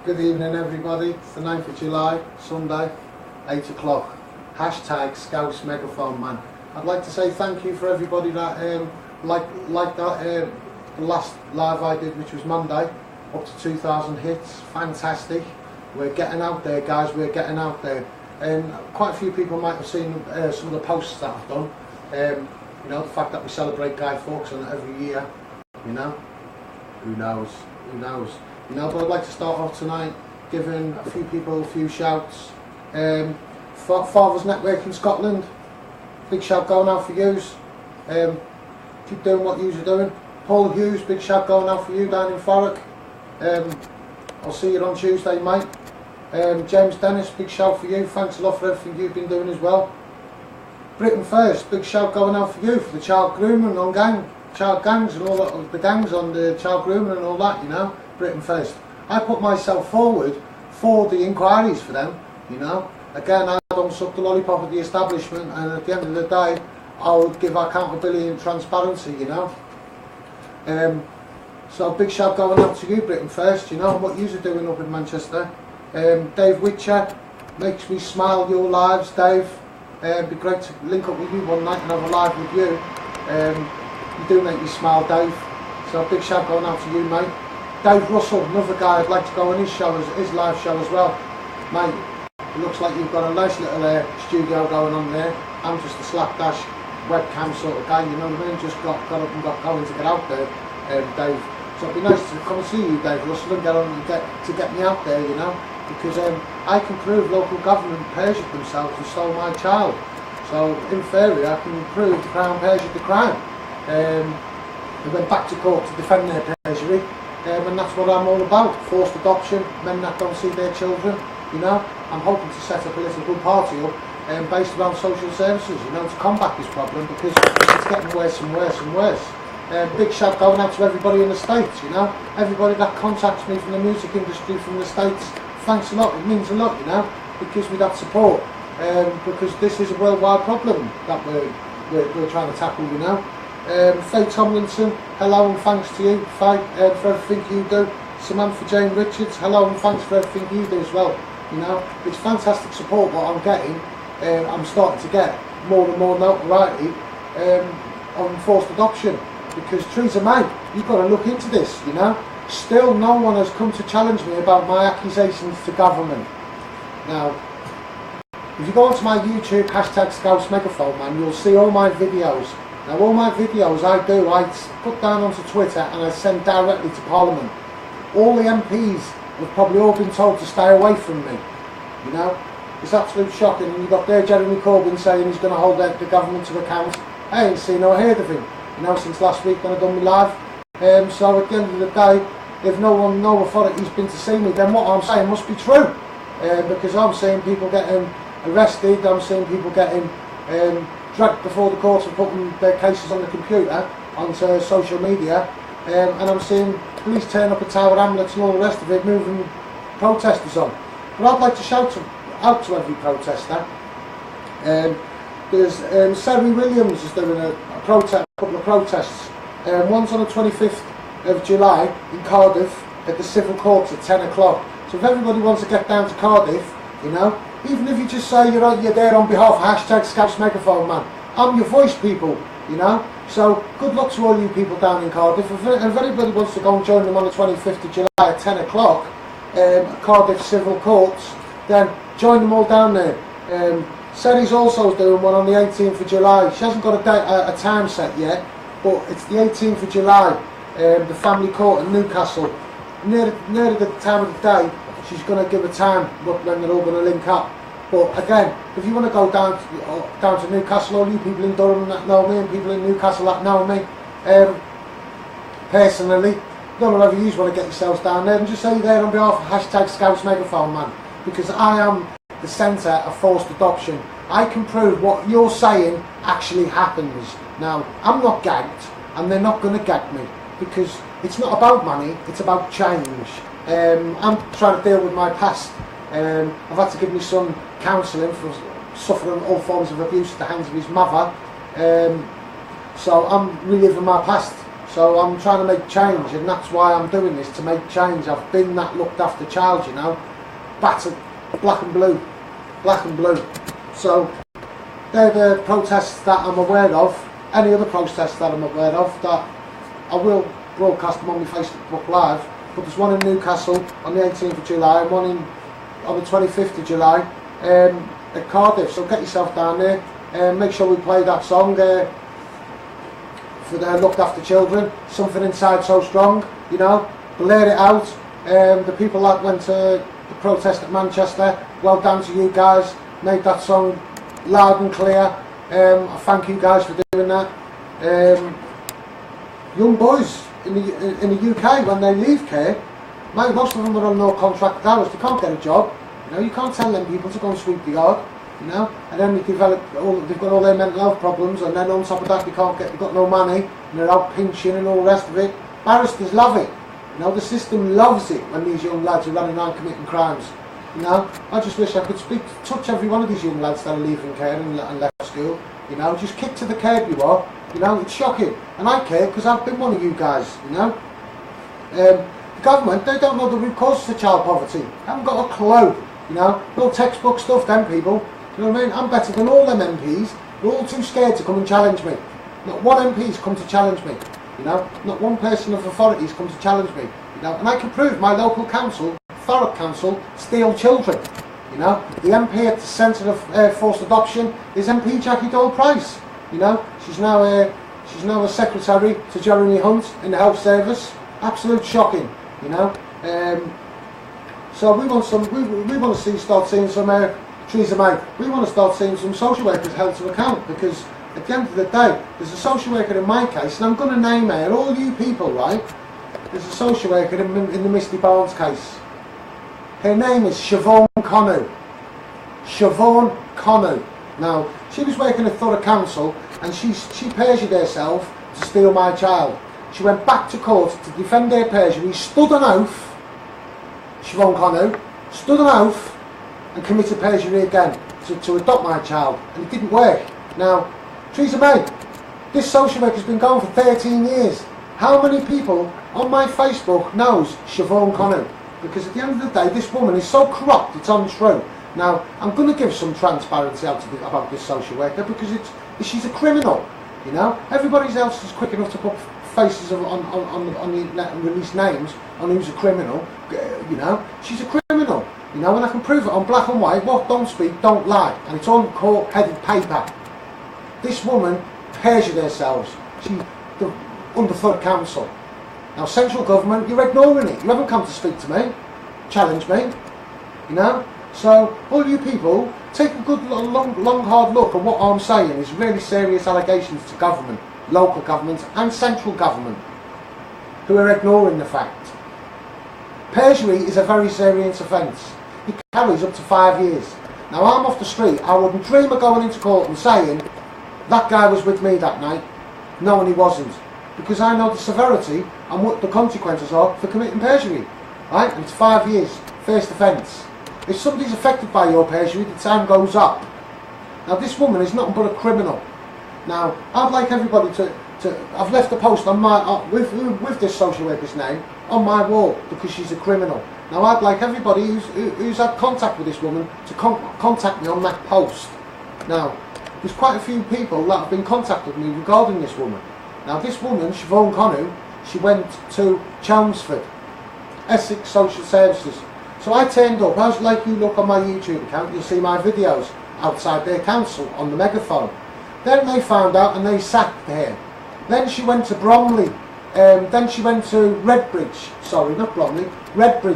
Good evening everybody, it's the 9th of July, Sunday, 8 o'clock. Hashtag Scouts Megaphone Man. I'd like to say thank you for everybody that liked that the last live I did, which was Monday, up to 2,000 hits. Fantastic. We're getting out there, guys, we're getting out there. Quite a few people might have seen some of the posts that I've done. You know, the fact that we celebrate Guy Fawkes on it every year, you know, who knows, you know, but I'd like to start off tonight giving a few people a few shouts. Fathers Network in Scotland, big shout going out for yous. Keep doing what yous are doing. Paul Hughes, big shout going out for you down in Thurrock. I'll see you on Tuesday, mate. James Dennis, big shout for you, thanks a lot for everything you've been doing as well. Britain First, big shout going out for you, for the child grooming on child gangs and all that, the gangs on the child grooming and all that, you know. Britain First. I put myself forward for the inquiries for them, you know. Again, I don't suck the lollipop of the establishment, and at the end of the day, I'll give accountability and transparency, you know. So big shout going out to you, Britain First, you know, and what you're doing up in Manchester. Dave Witcher, makes me smile, your lives, Dave. It'd be great to link up with you one night and have a live with you. You do make me smile, Dave. So big shout going out to you, mate. Dave Russell, another guy I'd like to go on his show, his live show as well. Mate, it looks like you've got a nice little studio going on there. I'm just a slapdash webcam sort of guy, you know what I mean? Just got up and got going to get out there, Dave. So it'd be nice to come and see you, Dave Russell, and get me out there, you know, because I can prove local government perjured themselves and stole my child. So in theory, I can prove the Crown perjured the crime. They went back to court to defend their perjury, and that's what I'm all about. Forced adoption, men that don't see their children, you know. I'm hoping to set up a political party up based around social services, you know, to combat this problem, because it's getting worse and worse and worse. Big shout going out to everybody in the States, you know, everybody that contacts me from the music industry from the States. Thanks a lot, it means a lot, you know, it gives me that support, because this is a worldwide problem that we're trying to tackle, you know. Faye Tomlinson, hello and thanks to you, Faye, for everything you do. Samantha Jane Richards, hello and thanks for everything you do as well, you know. It's fantastic support what I'm getting. I'm starting to get more and more notoriety on forced adoption, because Theresa May, you've got to look into this, you know. Still no one has come to challenge me about my accusations to government. Now, if you go onto my YouTube, hashtag Scouts Megaphone Man, you'll see all my videos. Now all my videos I put down onto Twitter and I send directly to Parliament. All the MPs have probably all been told to stay away from me, you know. It's absolutely shocking, and you've got there Jeremy Corbyn saying he's going to hold the government to account. I ain't seen or heard of him, you know, since last week when I done my live. So at the end of the day, if no authority's been to see me, then what I'm saying must be true, because I'm seeing people getting arrested, I'm seeing people getting dragged before the courts and putting their cases on the computer, onto social media, and I'm seeing police turn up at Tower Hamlets and all the rest of it, moving protesters on. But I'd like to shout out to every protester. There's Sari Williams is doing a couple of protests. One's on the 25th of July in Cardiff at the Civil Courts at 10 o'clock. So if everybody wants to get down to Cardiff, you know, even if you just say you're there on behalf of hashtag Scouts Megaphone Man, I'm your voice, people, you know. So good luck to all you people down in Cardiff. If anybody wants to go and join them on the 25th of July at 10 o'clock at Cardiff Civil Courts, then join them all down there. Sari's also doing one on the 18th of July. She hasn't got a time set yet, but it's the 18th of July, the family court in Newcastle. Near the time of the day, she's going to give a time when they're all going to link up. But again, if you want to go down to Newcastle, all you people in Durham that know me and people in Newcastle that know me, personally, none of you want to get yourselves down there, and just say you're there on behalf of hashtag Scouts Megaphone Man, because I am the centre of forced adoption. I can prove what you're saying actually happens. Now, I'm not gagged, and they're not going to gag me, because it's not about money, it's about change. I'm trying to deal with my past. I've had to give my son counselling for suffering all forms of abuse at the hands of his mother. So I'm reliving my past. So I'm trying to make change, and that's why I'm doing this, to make change. I've been that looked after child, you know, battered, black and blue, black and blue. So they're the protests that I'm aware of. Any other protests that I'm aware of, that I will broadcast them on my Facebook Live. But there's one in Newcastle on the 18th of July and one on the 25th of July at Cardiff. So get yourself down there and make sure we play that song for the looked after children. Something Inside So Strong, you know, blare it out. The people that went to the protest at Manchester, well done to you guys, made that song loud and clear. I thank you guys for doing that. Young boys in the UK, when they leave care, mate, most of them are on no contract hours. They can't get a job. You know, you can't tell them people to go and sweep the yard. You know, and then they've got all their mental health problems, and then on top of that they've got no money, and they're out pinching and all the rest of it. Barristers love it. You know, the system loves it when these young lads are running around committing crimes. You know, I just wish I could touch every one of these young lads that are leaving care and left school. You know, just kick to the curb you are. You know, it's shocking, and I care because I've been one of you guys. You know, the government, they don't know the root causes of child poverty. They haven't got a clue. You know, no textbook stuff, them people. You know what I mean? I'm better than all them MPs. They're all too scared to come and challenge me. Not one MP's come to challenge me. You know, not one person of authority's come to challenge me. You know, and I can prove my local council, Thurrock Council, steal children. You know, the MP at the centre of forced adoption is MP Jackie Dole-Price. You know, she's now a secretary to Jeremy Hunt in the health service. Absolute shocking. You know, so we want to start seeing some. Theresa May, we want to start seeing some social workers held to account, because at the end of the day, there's a social worker in my case, and I'm going to name her, all you people, right? There's a social worker in the Misty Barnes case. Her name is Siobhan Connew. Siobhan Connew. Now, she was working at Thurrock Council, and she perjured herself to steal my child. She went back to court to defend her perjury, stood an oath, Siobhan Connew, stood an oath, and committed perjury again to adopt my child, and it didn't work. Now, Theresa May, this social work has been going for 13 years. How many people on my Facebook knows Siobhan Connew? Because at the end of the day, this woman is so corrupt, it's untrue. Now, I'm going to give some transparency out about this social worker, because she's a criminal. You know, everybody else is quick enough to put faces on the internet and release names on who's a criminal. You know, she's a criminal. You know, and I can prove it on black and white. What don't speak, don't lie. And it's on court-headed paper. This woman perjured herself. Under Thurrock Council. Now, central government, you're ignoring it. You haven't come to speak to me, challenge me. You know? So, all you people, take a good, long, hard look at what I'm saying is really serious allegations to government, local government and central government, who are ignoring the fact. Perjury is a very serious offence. It carries up to 5 years. Now, I'm off the street. I wouldn't dream of going into court and saying, that guy was with me that night. No, and he wasn't. Because I know the severity and what the consequences are for committing perjury. Right? And it's 5 years. First offence. If somebody's affected by your perjury, the time goes up. Now, this woman is nothing but a criminal. Now, I'd like everybody to I've left a post on my with this social worker's name on my wall, because she's a criminal. Now, I'd like everybody who's had contact with this woman to contact me on that post. Now, there's quite a few people that have been contacted me regarding this woman. Now, this woman, Siobhan Connew, she went to Chelmsford, Essex Social Services. So I turned up, as like you look on my YouTube account, you'll see my videos outside their council on the megaphone. Then they found out and they sacked her. Then she went to Bromley. Then she went to Redbridge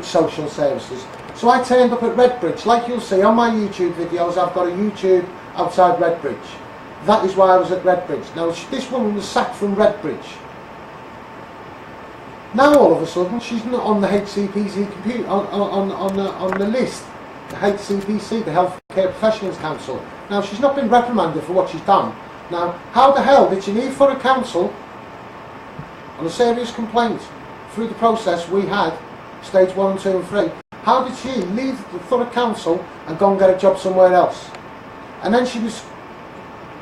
Social Services. So I turned up at Redbridge. Like you'll see on my YouTube videos, I've got a YouTube outside Redbridge. That is why I was at Redbridge. Now, this woman was sacked from Redbridge. Now, all of a sudden, she's not on the HCPC computer, on the list. The HCPC, the Healthcare Professionals Council. Now, she's not been reprimanded for what she's done. Now, how the hell did she leave for a council on a serious complaint through the process we had, stage 1 and 2 and 3? How did she leave the Thurrock Council and go and get a job somewhere else? And then she was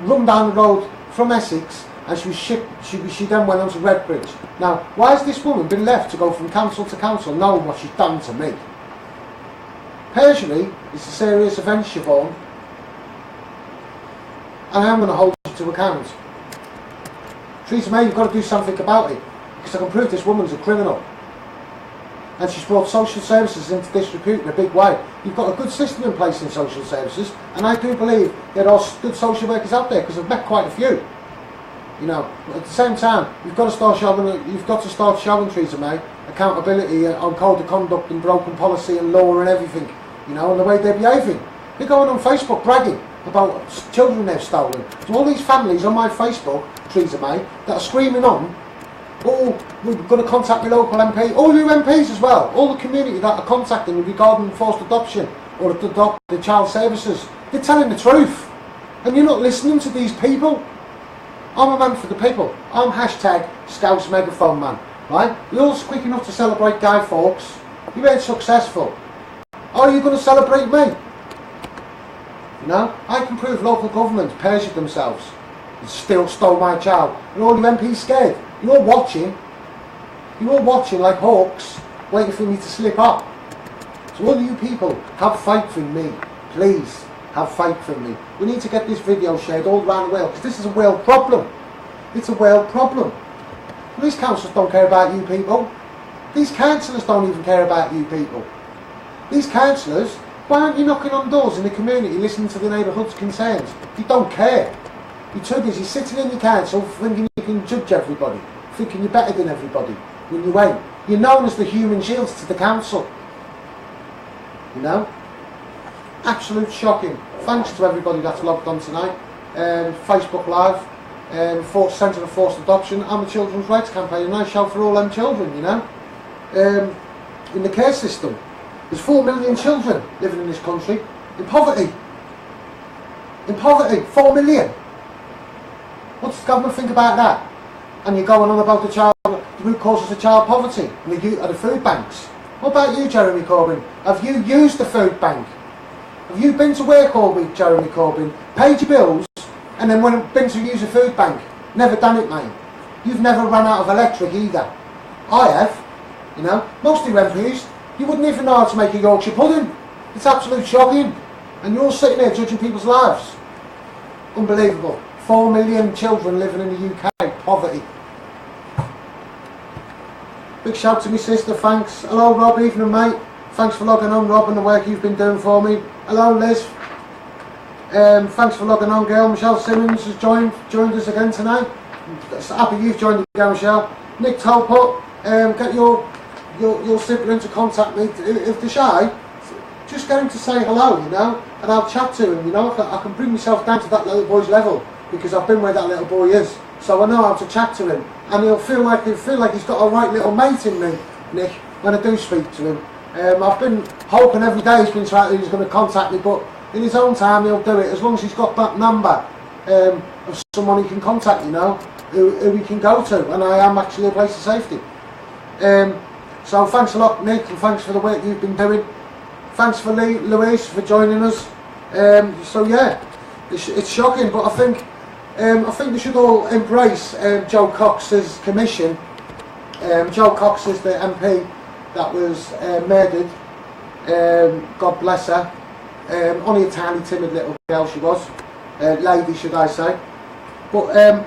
run down the road from Essex and she then went on to Redbridge. Now, why has this woman been left to go from council to council knowing what she's done to me? Perjury is a serious offence, Siobhan, and I am going to hold you to account. Theresa May, you've got to do something about it, because I can prove this woman's a criminal. And she's brought social services into disrepute in a big way. You've got a good system in place in social services, and I do believe there are good social workers out there, because I've met quite a few. You know, but at the same time, you've got to start showing Theresa May accountability on code of conduct and broken policy and law and everything. You know, and the way they're behaving. They're going on Facebook bragging about children they've stolen. So all these families on my Facebook, Theresa May, that are screaming on, oh, we're going to contact the local MP, all you MPs as well, all the community that are contacting regarding forced adoption or the child services, they're telling the truth. And you're not listening to these people. I'm a man for the people. I'm hashtag Scouts Megaphone Man. Right? You're all quick enough to celebrate Guy Fawkes. You ain't successful. Are you going to celebrate me? You know, I can prove local governments perjured themselves and still stole my child. And all you MPs scared. You're watching like hawks, waiting for me to slip up. So all you people, have faith in me. Please, have faith in me. We need to get this video shared all around the world, because this is a world problem. It's a world problem. These councillors don't care about you people. These councillors don't even care about you people. These councillors, why aren't you knocking on doors in the community, listening to the neighbourhood's concerns? You don't care. You're too busy sitting in your council thinking you can judge everybody, thinking you're better than everybody, when you ain't. You're known as the human shields to the council. You know? Absolute shocking. Thanks to everybody that's logged on tonight. Facebook Live, Centre of Forced Adoption, and the Children's Rights Campaign. A nice show for all them children, you know. In the care system, there's 4 million children living in this country in poverty. In poverty, 4 million. What's the government think about that? And you're going on about the root causes of child poverty and the food banks. What about you, Jeremy Corbyn? Have you used the food bank? Have you been to work all week, Jeremy Corbyn, paid your bills, and then been to use a food bank? Never done it, mate. You've never run out of electric either. I have. You know, most of you MPs, you wouldn't even know how to make a Yorkshire pudding. It's absolute shocking. And you're all sitting there judging people's lives. Unbelievable. 4 million children living in the UK, poverty. Big shout to my sister, thanks. Hello Rob, evening mate. Thanks for logging on, Rob, and the work you've been doing for me. Hello Liz. Thanks for logging on, girl. Michelle Simmons has joined us again tonight. Happy you've joined again, Michelle. Nick Talput, get your sibling to contact me. If they're shy, just get him to say hello, you know, and I'll chat to him, you know. I can bring myself down to that little boy's level, because I've been where that little boy is, so I know how to chat to him, and he'll feel like he's got a right little mate in me, Nick, when I do speak to him. I've been hoping every day he's going to contact me, but in his own time he'll do it, as long as he's got that number of someone he can contact, you know, who he can go to, and I am actually a place of safety. So thanks a lot, Nick, and thanks for the work you've been doing. Thanks for Louise for joining us. So yeah, it's shocking, but I think we should all embrace Joe Cox's commission. Joe Cox is the MP that was murdered. God bless her. Only a tiny, timid little girl she was, lady should I say. But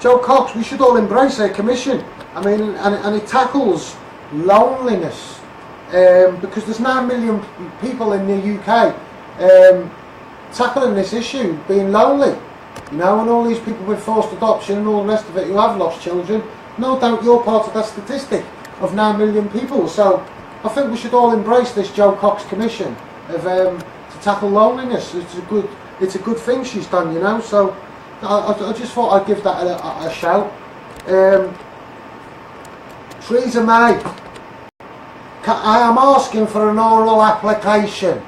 Joe Cox, we should all embrace her commission. I mean, and it tackles loneliness, because there's 9 million people in the UK tackling this issue, being lonely, you know, and all these people with forced adoption and all the rest of it who have lost children. No doubt you're part of that statistic of 9 million people. So I think we should all embrace this Joe Cox commission of to tackle loneliness. It's a good thing she's done, you know. So I just thought I'd give that a shout. Theresa May, I am asking for an oral application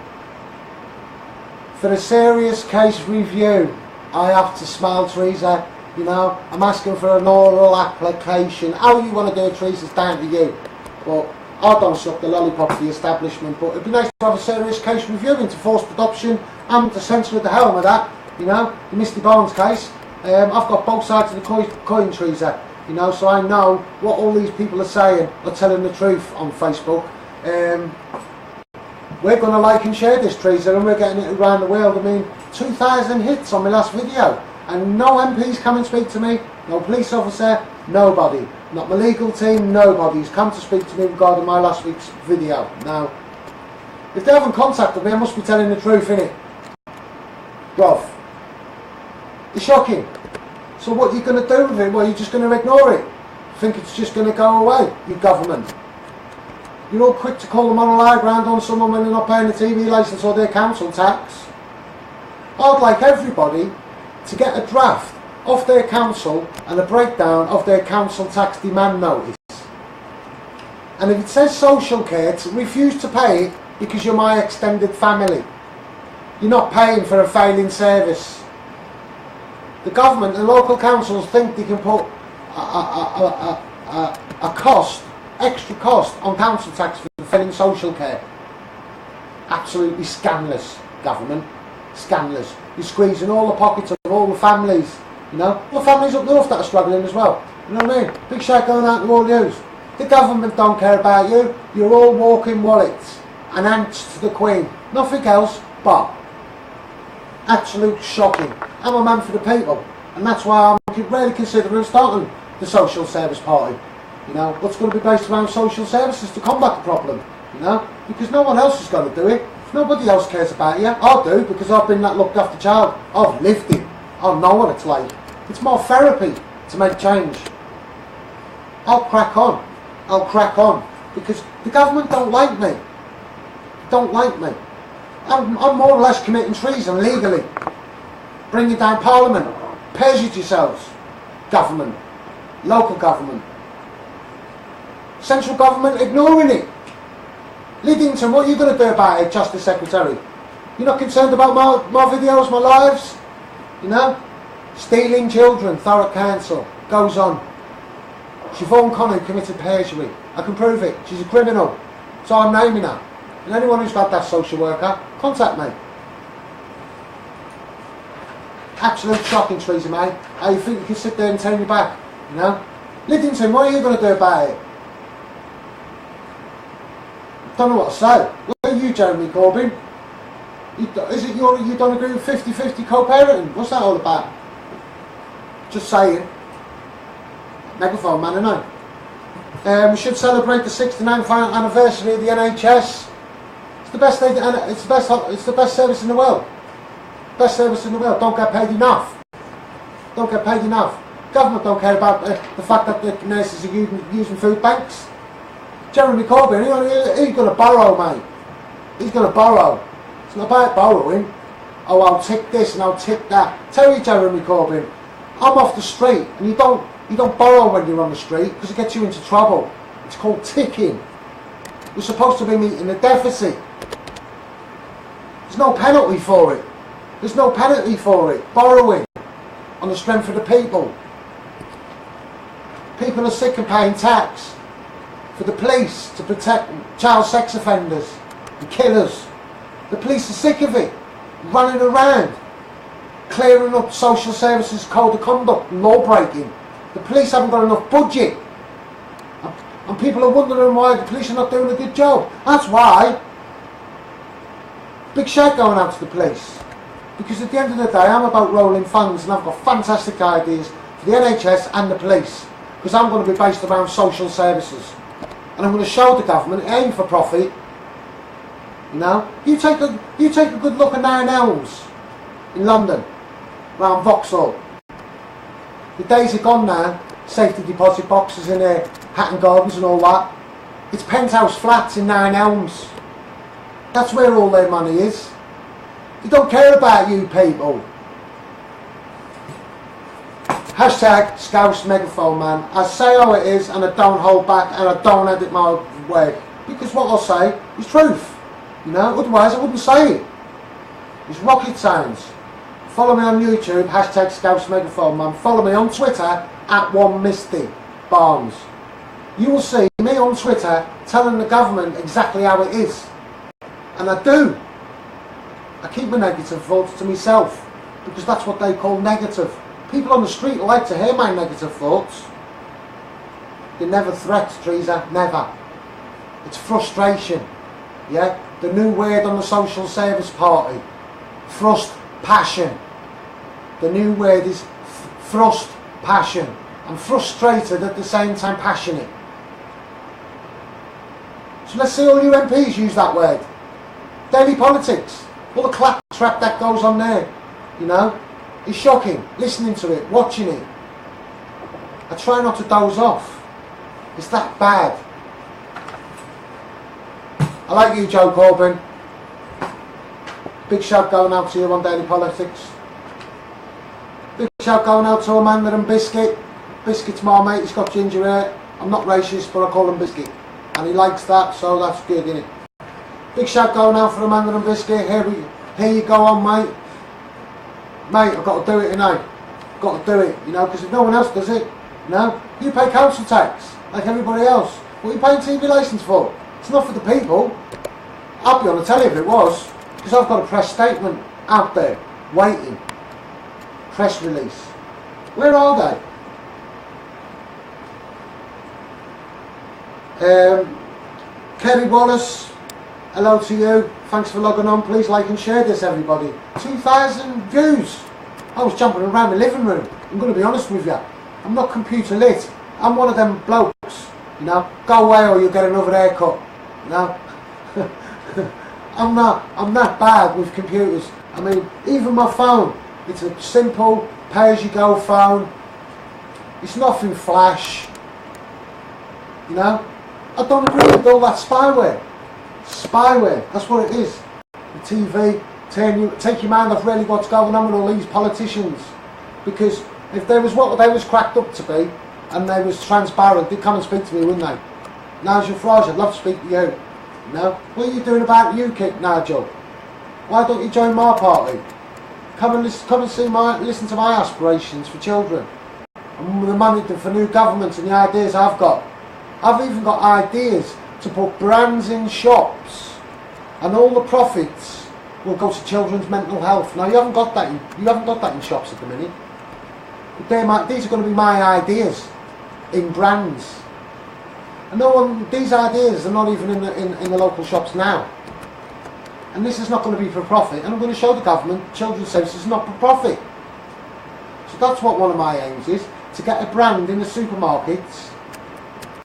for a serious case review. I have to smile, Theresa, you know. I'm asking for an oral application. How you want to do it, Theresa's down to you. But I don't suck the lollipop for the establishment, but it'd be nice to have a serious case review into forced adoption. I'm to censor at the helm of that, you know, the Misty Barnes case. I've got both sides of the coin, Teresa, you know, so I know what all these people are saying are telling the truth on Facebook. We're going to like and share this, Teresa, and we're getting it around the world. I mean, 2,000 hits on my last video, and no MPs come and speak to me, no police officer, nobody. Not my legal team, nobody's come to speak to me regarding my last week's video. Now, if they haven't contacted me, I must be telling the truth, innit? Bruv. It's shocking. So what are you going to do with it? Well, you're just going to ignore it. Think it's just going to go away, you government. You're all quick to call them on a lie ground on someone when they're not paying the TV licence or their council tax. I'd like everybody to get a draft off their council and a breakdown of their council tax demand notice. And if it says social care, to refuse to pay it because you're my extended family. You're not paying for a failing service. The government and local councils think they can put a cost, extra cost on council tax for failing social care. Absolutely scandalous, government. Scandalous. You're squeezing all the pockets of all the families, you know. All the families up north that are struggling as well. You know what I mean? Big shout going out to all yous. The government don't care about you. You're all walking wallets and ants to the Queen. Nothing else but absolute shocking. I'm a man for the people, and that's why I'm really considering starting the Social Service Party. You know, what's going to be based around social services to combat the problem, you know, because no one else is going to do it. Nobody else cares about you. I do, because I've been that looked after child. I've lived it. I know what it's like. It's more therapy to make change. I'll crack on. I'll crack on, because the government don't like me. Don't like me. I'm more or less committing treason legally. Bringing down Parliament. Perjure yourselves. Government. Local government. Central government ignoring it. Lidington, what are you going to do about it, Justice Secretary? You're not concerned about my videos, my lives? You know? Stealing children, Thurrock Council. Goes on. Siobhan Connery committed perjury. I can prove it. She's a criminal. So I'm naming her. And anyone who's had that social worker, contact me. Absolute shocking, Teresa May. How you think you can sit there and turn your back? You know? Lidington, what are you going to do about it? Don't know what to say. Where are you, Jeremy Corbyn? Is it you don't agree with 50-50 co-parenting? What's that all about? Just saying. Megaphone man, I know. We should celebrate the 69th anniversary of the NHS. It's the best it's the best service in the world. Best service in the world. Don't get paid enough. Don't get paid enough. Government don't care about the fact that the nurses are using food banks. Jeremy Corbyn, he's going to borrow, mate. He's going to borrow. It's not about borrowing. Oh, I'll tick this and I'll tick that. Tell you, Jeremy Corbyn, I'm off the street, and you don't borrow when you're on the street because it gets you into trouble. It's called ticking. You're supposed to be meeting the deficit. There's no penalty for it. There's no penalty for it. Borrowing on the strength of the people. People are sick of paying tax for the police to protect child sex offenders and killers. The police are sick of it, running around, clearing up social services code of conduct and law breaking. The police haven't got enough budget, and people are wondering why the police are not doing a good job. That's why. Big shout going out to the police, because at the end of the day I'm about rolling funds, and I've got fantastic ideas for the NHS and the police, because I'm going to be based around social services. And I'm going to show the government it ain't for profit. You know, you take a good look at Nine Elms in London, around Vauxhall. The days are gone now. Safety deposit boxes in there, Hatton Gardens and all that. It's penthouse flats in Nine Elms. That's where all their money is. They don't care about you people. Hashtag Scouse Megaphone Man. I say how it is, and I don't hold back, and I don't edit my way, because what I'll say is truth. You know, otherwise I wouldn't say it. It's rocket science. Follow me on YouTube, hashtag Scouse Megaphone Man. Follow me on Twitter at @1MistyBarnes. You will see me on Twitter telling the government exactly how it is. And I do. I keep my negative thoughts to myself, because that's what they call negative. People on the street like to hear my negative thoughts. They're never threats, Teresa, never. It's frustration, yeah? The new word on the Social Service Party, passion. The new word is passion. I'm frustrated at the same time passionate. So let's see all you MPs use that word. Daily politics, all the claptrap that goes on there, you know, is shocking. Listening to it, watching it. I try not to doze off. It's that bad. I like you, Joe Corbyn. Big shout going out to you on Daily Politics. Big shout going out to Amanda and Biscuit. Biscuit's my mate, he's got ginger hair. I'm not racist, but I call him Biscuit. And he likes that, so that's good, isn't it? Big shout going out for Amanda and Biscuit. Here you go on, mate. Mate, I've got to do it tonight. Got to do it, you know, because if no one else does it, you know, you pay council tax, like everybody else. What are you paying TV licence for? It's not for the people. I'll be on the telly if it was, because I've got a press statement out there, waiting. Press release. Where are they? Kerry Wallace, hello to you. Thanks for logging on. Please like and share this, everybody. 2,000 views. I was jumping around the living room. I'm going to be honest with you. I'm not computer lit. I'm one of them blokes. You know, go away or you'll get another haircut. You know, I'm that bad with computers. I mean, even my phone. It's a simple pay-as-you-go phone. It's nothing flash. You know, I don't agree with all that spyware. Spyware, that's what it is. The TV, take your mind off really what's going on with all these politicians. Because if there was what they was cracked up to be, and they was transparent, they'd come and speak to me, wouldn't they? Nigel Farage, I'd love to speak to you. You know, what are you doing about UKIP, Nigel? Why don't you join my party? Come and listen to my aspirations for children, and the money for new governments and the ideas I've got. I've even got ideas to put brands in shops, and all the profits will go to children's mental health. Now you haven't got that in shops at the minute. But these are going to be my ideas in brands, and these ideas are not even in the local shops now. And this is not going to be for profit. And I'm going to show the government children's services is not for profit. So that's what one of my aims is, to get a brand in the supermarkets,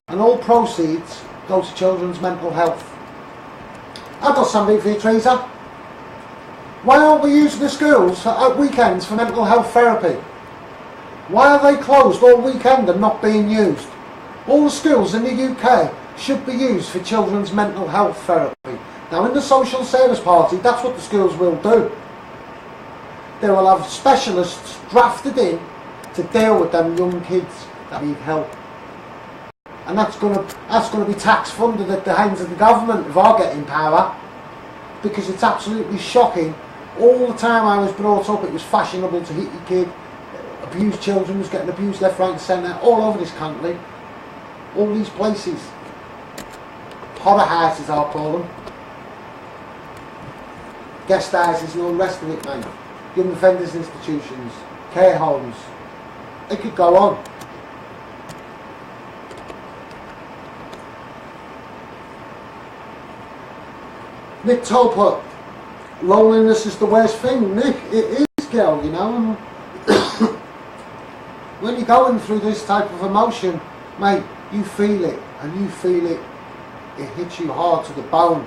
and all proceeds go to children's mental health. I've got something for you, Teresa. Why aren't we using the schools at weekends for mental health therapy? Why are they closed all weekend and not being used? All the schools in the UK should be used for children's mental health therapy. Now in the Social Service Party, that's what the schools will do. They will have specialists drafted in to deal with them young kids that need help. And that's going to be tax funded at the hands of the government if I get in power, because it's absolutely shocking. All the time I was brought up, it was fashionable to hit your kid. Abused children was getting abused left, right and centre all over this country. All these places. Horror houses, I'll call them. Guest houses and all the rest of it, mate. Young offenders institutions, care homes. It could go on. Nick Tolput, loneliness is the worst thing. Nick, it is, girl, you know. When you're going through this type of emotion, mate, you feel it, and you feel it. It hits you hard to the bone,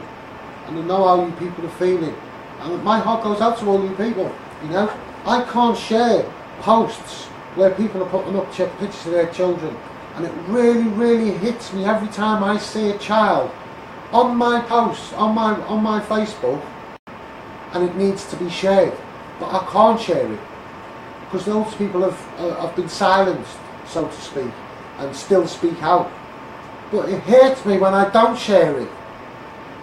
and I know how you people are feeling. And my heart goes out to all you people. You know, I can't share posts where people are putting up pictures of their children, and it really, really hits me every time I see a child on my posts, on my Facebook, and it needs to be shared, but I can't share it because those people have been silenced, so to speak, and still speak out. But it hurts me when I don't share it,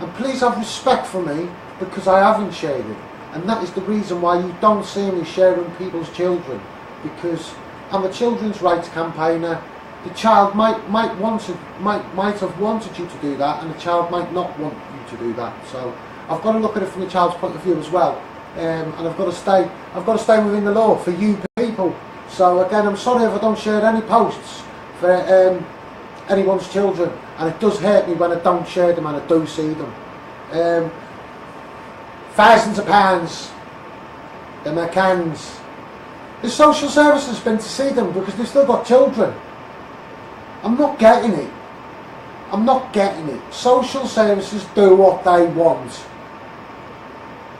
and please have respect for me because I haven't shared it, and that is the reason why you don't see me sharing people's children, because I'm a children's rights campaigner. The child might have wanted you to do that, and the child might not want you to do that. So I've got to look at it from the child's point of view as well, and I've got to stay within the law for you people. So again, I'm sorry if I don't share any posts for anyone's children, and it does hurt me when I don't share them and I do see them. Thousands of pounds, the McCanns. The social services been to see them because they've still got children. I'm not getting it. I'm not getting it. Social services do what they want.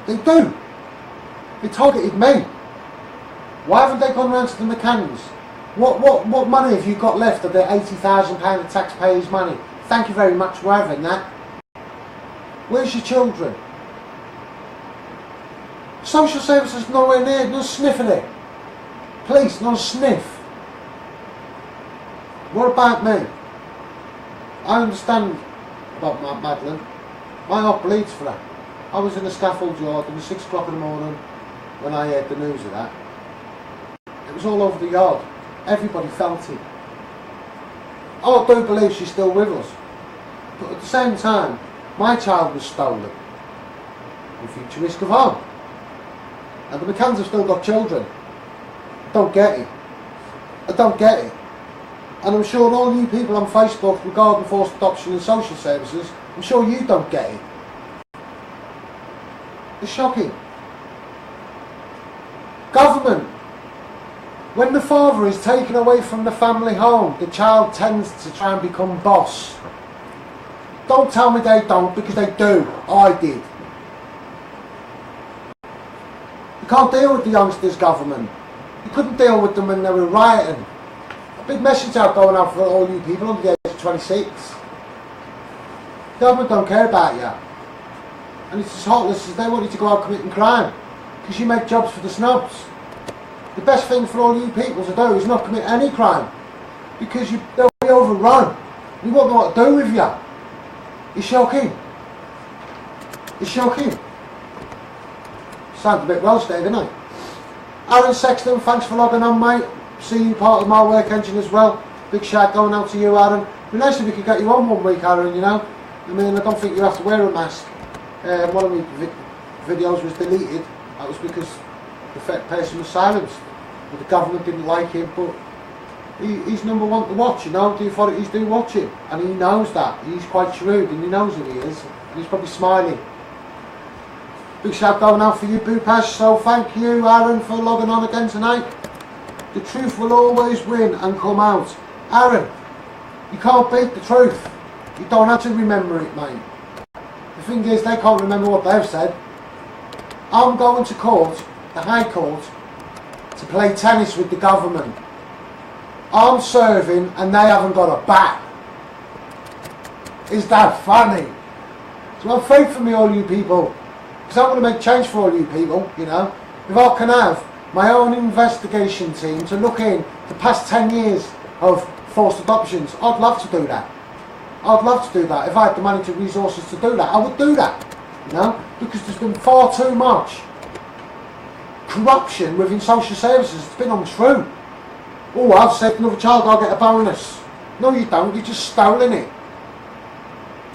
They do. They targeted me. Why haven't they gone round to the McCanns? What money have you got left of the £80,000 of taxpayers' money? Thank you very much for having that. Where's your children? Social services nowhere near, no sniff of it. Police, no sniff. What about me? I understand about Madeline. My heart bleeds for her. I was in the scaffold yard. It was 6 o'clock in the morning when I heard the news of that. It was all over the yard. Everybody felt it. I do believe she's still with us. But at the same time, my child was stolen. And future risk of harm. And the McCanns have still got children. I don't get it. I don't get it. And I'm sure all you people on Facebook regarding forced adoption and social services, I'm sure you don't get it. It's shocking. Government. When the father is taken away from the family home, the child tends to try and become boss. Don't tell me they don't, because they do. I did. You can't deal with the youngsters, government. You couldn't deal with them when they were rioting. A big message out going out for all you people under the age of 26. Government don't care about you. And it's as heartless as they want you to go out committing crime. Because you make jobs for the snobs. The best thing for all you people to do is not commit any crime. Because they'll be overrun. You won't know what to do with you. It's shocking. It's shocking. Sounds a bit Welsh there, didn't I? Aaron Sexton, thanks for logging on, mate. See you part of my work engine as well. Big shout going out to you, Aaron. It'd be nice if we could get you on one week, Aaron, you know. I mean, I don't think you have to wear a mask. One of my videos was deleted. That was because the person was silenced. But the government didn't like him, but he's number one to watch, you know. The authorities do watch him. And he knows that. He's quite shrewd and he knows who he is. And he's probably smiling. Big shout going out for you, Boopash. So thank you, Aaron, for logging on again tonight. The truth will always win and come out. Aaron, you can't beat the truth. You don't have to remember it, mate. The thing is, they can't remember what they've said. I'm going to court, the High Court, to play tennis with the government. I'm serving and they haven't got a bat. Is that funny? So I'm fight for me, all you people. Because I want to make change for all you people, you know. If I can have my own investigation team to look in the past 10 years of forced adoptions, I'd love to do that. I'd love to do that. If I had the money to resources to do that, I would do that. You know, because there's been far too much corruption within social services. It's been untrue. Oh, I've saved another child, I'll get a bonus. No, you don't. You're just stolen it.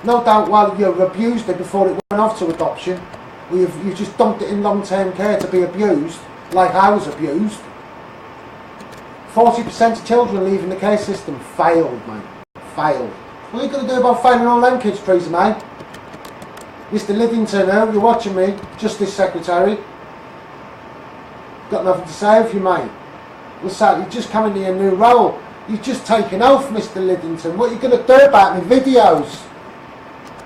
No doubt while you abused it before it went off to adoption, you've just dumped it in long-term care to be abused, like I was abused. 40% of children leaving the care system failed, mate. Failed. What are you going to do about failing all them kids, Teresa May? Mr. Lidington, you're watching me, Justice Secretary. Got nothing to say with you, mate. What's that? You've just come into your new role. You've just taken oath, Mr. Lidington. What are you going to do about me videos?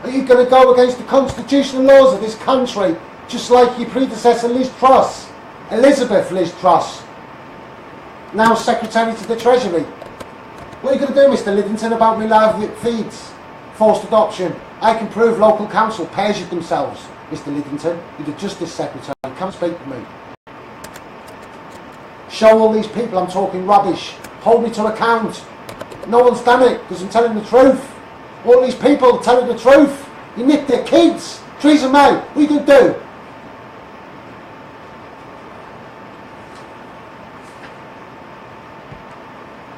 Are you going to go against the constitutional laws of this country, just like your predecessor Liz Truss, Elizabeth Liz Truss, now Secretary to the Treasury? What are you going to do, Mr. Lidington, about me live feeds? Forced adoption. I can prove local council perjured themselves, Mr. Lidington. You're the Justice Secretary. Come speak to me. Show all these people I'm talking rubbish. Hold me to account. No one's done it because I'm telling the truth. All these people are telling the truth. You nicked their kids. Theresa May, what are you going to do?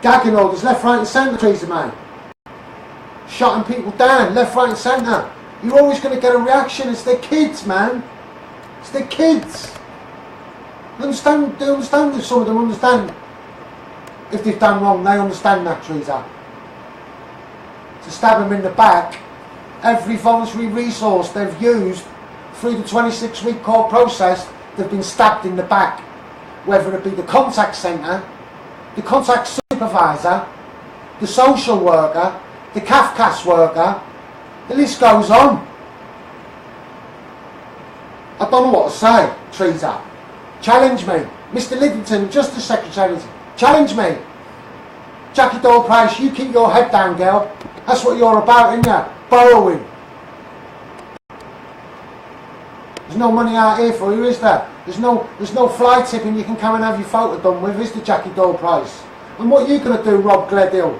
Gagging orders left, right and centre, Theresa May. Shutting people down left, right and centre. You're always going to get a reaction. It's their kids, man. It's their kids. They understand if some of them understand. if they've done wrong, they understand that, Teresa. To stab them in the back, every voluntary resource they've used through the 26-week court process, they've been stabbed in the back. Whether it be the contact centre, the contact supervisor, the social worker, the CAFCAS worker, the list goes on. I don't know what to say, Teresa. Challenge me. Mr. Liddington, Justice Secretary, challenge me. Jackie Doyle-Price, you keep your head down, girl. That's what you're about, isn't you? Borrowing. There's no money out here for you, is there? There's no fly tipping you can come and have your photo done with, is there, Jackie Doyle-Price? And what are you going to do, Rob Gledhill,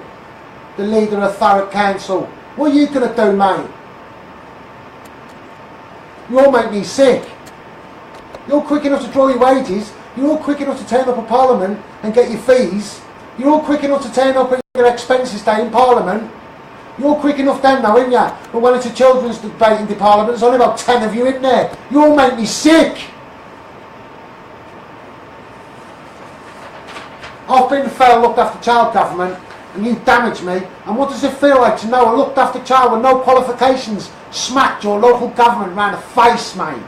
the leader of Thurrock Council? What are you going to do, mate? You all make me sick. You're quick enough to draw your wages. You're all quick enough to turn up at Parliament and get your fees. You're all quick enough to turn up at your expenses day in Parliament. You're quick enough then though, ain't ya? But when it's a children's debate in the Parliament, there's only about 10 of you in there. You all make me sick. I've been fair looked after child government and you damaged me. And what does it feel like to know a looked after child with no qualifications smacked your local government round the face, mate?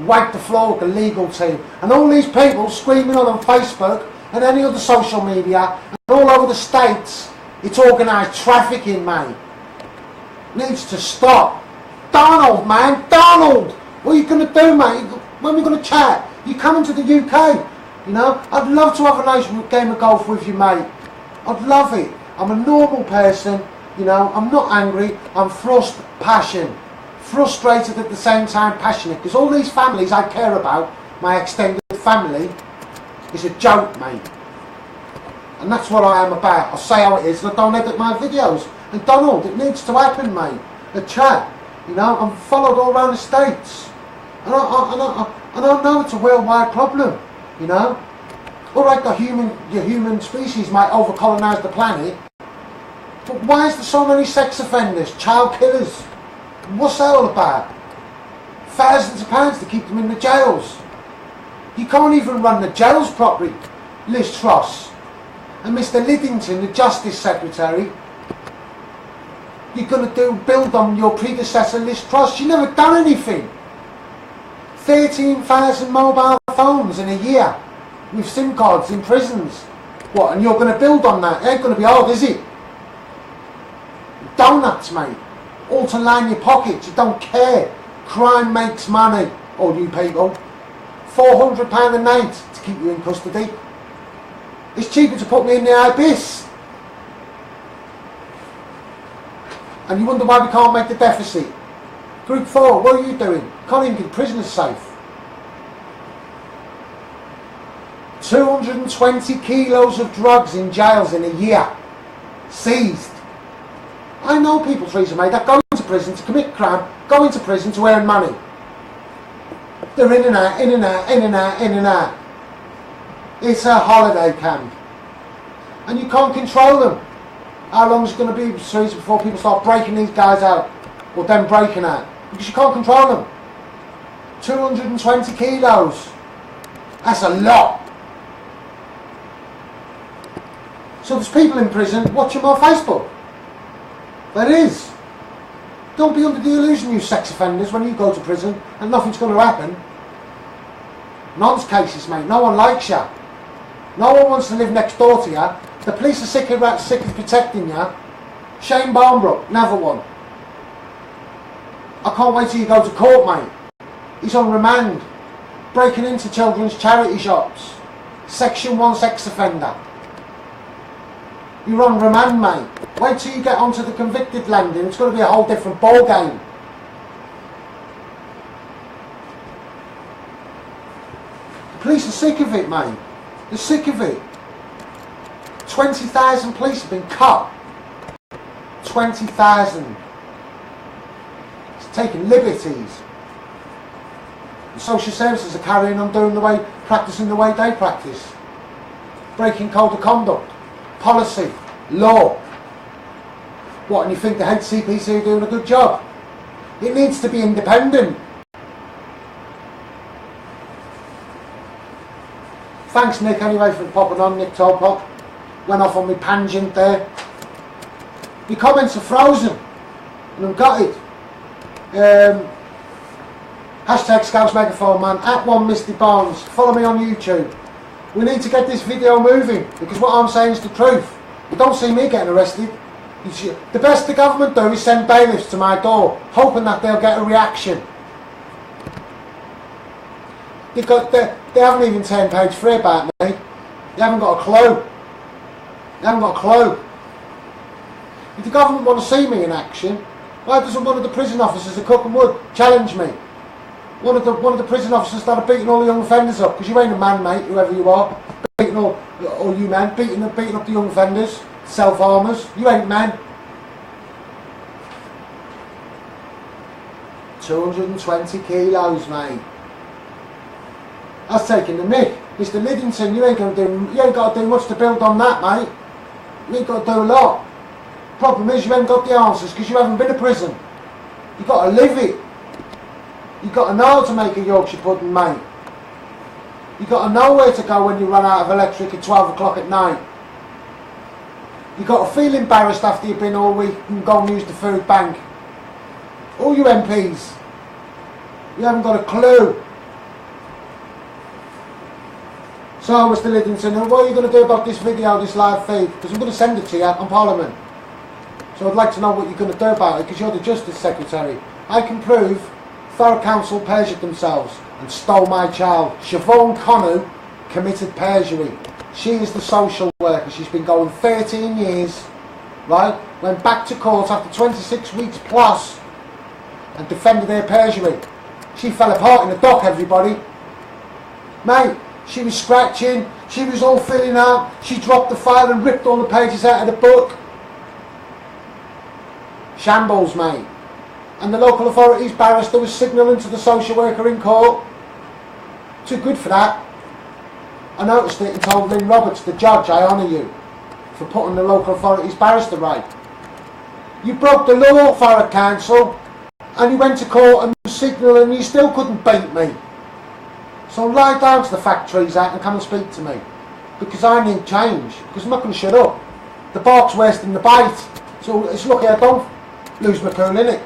Wiped the floor with the legal team. And all these people screaming on Facebook and any other social media and all over the states, it's organised trafficking, mate. Needs to stop. Donald, man, Donald! What are you going to do, mate? When are we going to chat? You coming to the UK? You know, I'd love to have a nice game of golf with you, mate. I'd love it. I'm a normal person, you know, I'm not angry, I'm frustrated at the same time, passionate, because all these families I care about, my extended family, is a joke, mate. And that's what I am about. I'll say how it is, and I don't edit my videos. And Donald, it needs to happen, mate. A chat, you know, I'm followed all around the States. And I know it's a worldwide problem, you know. Alright, your human species might over-colonise the planet, but why is there so many sex offenders, child killers? What's that all about? Thousands of pounds to keep them in the jails. You can't even run the jails properly, Liz Truss. And Mr. Liddington, the Justice Secretary, you're going to build on your predecessor, Liz Truss. She never done anything. 13,000 mobile phones in a year with SIM cards in prisons. What, and you're going to build on that? It ain't going to be hard, is it? Donuts, mate. All to line your pockets. You don't care. Crime makes money, all you people. £400 a night to keep you in custody. It's cheaper to put me in the IBIS. And you wonder why we can't make the deficit. Group 4, what are you doing? Can't even keep prisoners safe. 220 kilos of drugs in jails in a year. Seized. I know people, Teresa May, that go into prison to commit crime, go into prison to earn money. They're in and out, in and out, in and out, in and out. It's a holiday camp. And you can't control them. How long is it going to be, Teresa, before people start breaking these guys out? Or them breaking out? Because you can't control them. 220 kilos. That's a lot. So there's people in prison watching my Facebook. There is. Don't be under the illusion, you sex offenders, when you go to prison and nothing's going to happen. Nonce cases, mate. No one likes you. No one wants to live next door to you. The police are sick of protecting you. Shane Barnbrook, another one. I can't wait till you go to court, mate. He's on remand. Breaking into children's charity shops. Section 1 sex offender. You're on remand, mate. Wait till you get onto the convicted landing. It's going to be a whole different ball game. The police are sick of it, mate. They're sick of it. 20,000 police have been cut. 20,000. It's taking liberties. The social services are carrying on practicing the way they practice. Breaking code of conduct, policy, law. What, and you think the HCPC are doing a good job? It needs to be independent. Thanks, Nick, anyway, for popping on, Nick Tolpop. went off on my tangent there. My comments are frozen, and I've got it. Hashtag Scouts Megaphone Man, @1 Misty Barnes, follow me on YouTube. We need to get this video moving, because what I'm saying is the truth. You don't see me getting arrested. The best the government do is send bailiffs to my door, hoping that they'll get a reaction. They haven't even turned page 3 about me. They haven't got a clue. They haven't got a clue. If the government want to see me in action, why doesn't one of the prison officers at Cook and Wood challenge me? One of the prison officers started beating all the young offenders up, because you ain't a man, mate, whoever you are. Beating all you men, beating up the young offenders, self-harmers. You ain't men. 220 kilos, mate. That's taking the mick. Mr. Liddington, you ain't got to do much to build on that, mate. You ain't got to do a lot. Problem is, you haven't got the answers because you haven't been to prison. You've got to live it. You've got to know how to make a Yorkshire pudding, mate. You've got to know where to go when you run out of electric at 12 o'clock at night. You've got to feel embarrassed after you've been all week and go and use the food bank. All you MPs, you haven't got a clue. So, Mr. Liddington, what are you going to do about this video, this live feed? Because I'm going to send it to you on Parliament. So I'd like to know what you're going to do about it, because you're the Justice Secretary. I can prove Thurrock Council perjured themselves and stole my child. Siobhan Connu committed perjury. She is the social worker. She's been going 13 years, right? Went back to court after 26 weeks plus and defended her perjury. She fell apart in the dock, everybody. Mate, she was scratching, she was all filling out, she dropped the file and ripped all the pages out of the book. Shambles, mate. And the local authorities barrister was signalling to the social worker in court. Too good for that. I noticed it and told Lynn Roberts, the judge, I honour you for putting the local authorities barrister right. You broke the law, Thurrock Council, and you went to court and signalled and you still couldn't beat me. So lie down to the Factories Act and come and speak to me. Because I need change. Because I'm not going to shut up. The bark's worse than the bite. So it's lucky I don't lose my cool, innit?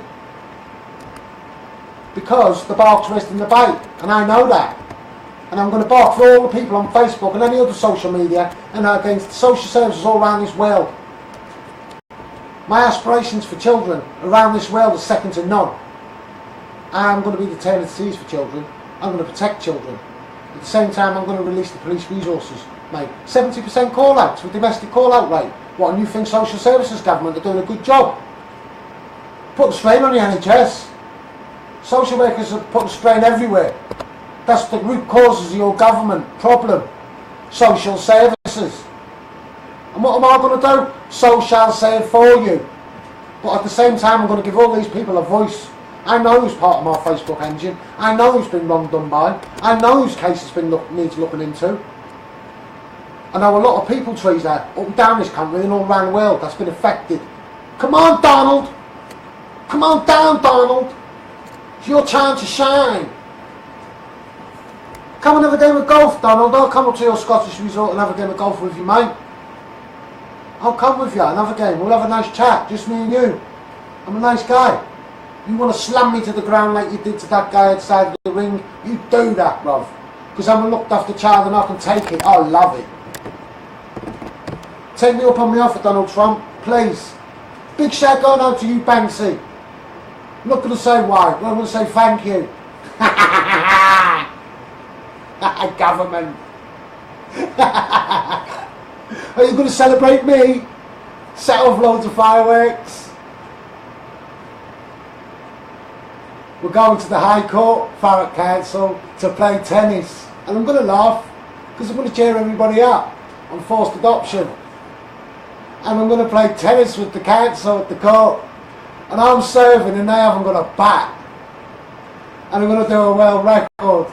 Because the bark's worse than the bite. And I know that. And I'm going to bark for all the people on Facebook and any other social media and against social services all around this world. My aspirations for children around this world are second to none. I'm going to be the tailor to tease for children. I'm going to protect children. At the same time, I'm going to release the police resources, mate. 70% call-outs with domestic call-out rate. What, and you think social services government are doing a good job? Put the strain on the NHS. Social workers are putting strain everywhere. That's the root causes of your government problem. Social services. And what am I going to do? So shall say for you. But at the same time, I'm going to give all these people a voice. I know who's part of my Facebook engine. I know who's been wrong done by. I know whose case has been needs looking into. I know a lot of people, Teresa, up and down this country and all around the world that's been affected. Come on, Donald. Come on down, Donald. It's your time to shine. Come and have a game of golf, Donald. I'll come up to your Scottish resort and have a game of golf with you, mate. I'll come with you and have a game. We'll have a nice chat, just me and you. I'm a nice guy. You want to slam me to the ground like you did to that guy outside the ring? You do that, bruv. Because I'm a looked after child and I can take it. I love it. Take me up on my offer, Donald Trump, please. Big shout going out to you, Banksy. I'm not going to say why, but I'm going to say thank you. Government. Are you going to celebrate me? Set off loads of fireworks. We're going to the High Court, Thurrock Council, to play tennis. And I'm going to laugh, because I'm going to cheer everybody up on forced adoption. And I'm going to play tennis with the council at the court. And I'm serving and they haven't got a bat. And I'm going to do a world record.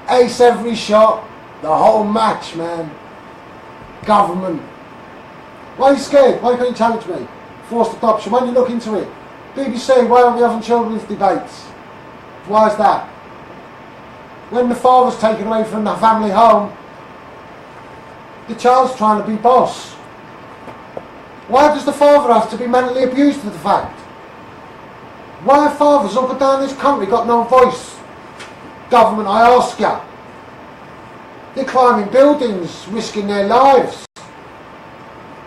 Ace every shot, the whole match, man. Government. Why are you scared? Why can't you challenge me? Forced adoption, why don't you look into it? BBC, why aren't we having children's debates? Why is that? When the father's taken away from the family home, the child's trying to be boss. Why does the father have to be mentally abused for the fact? Why have fathers up and down this country got no voice? Government, I ask ya. They're climbing buildings, risking their lives.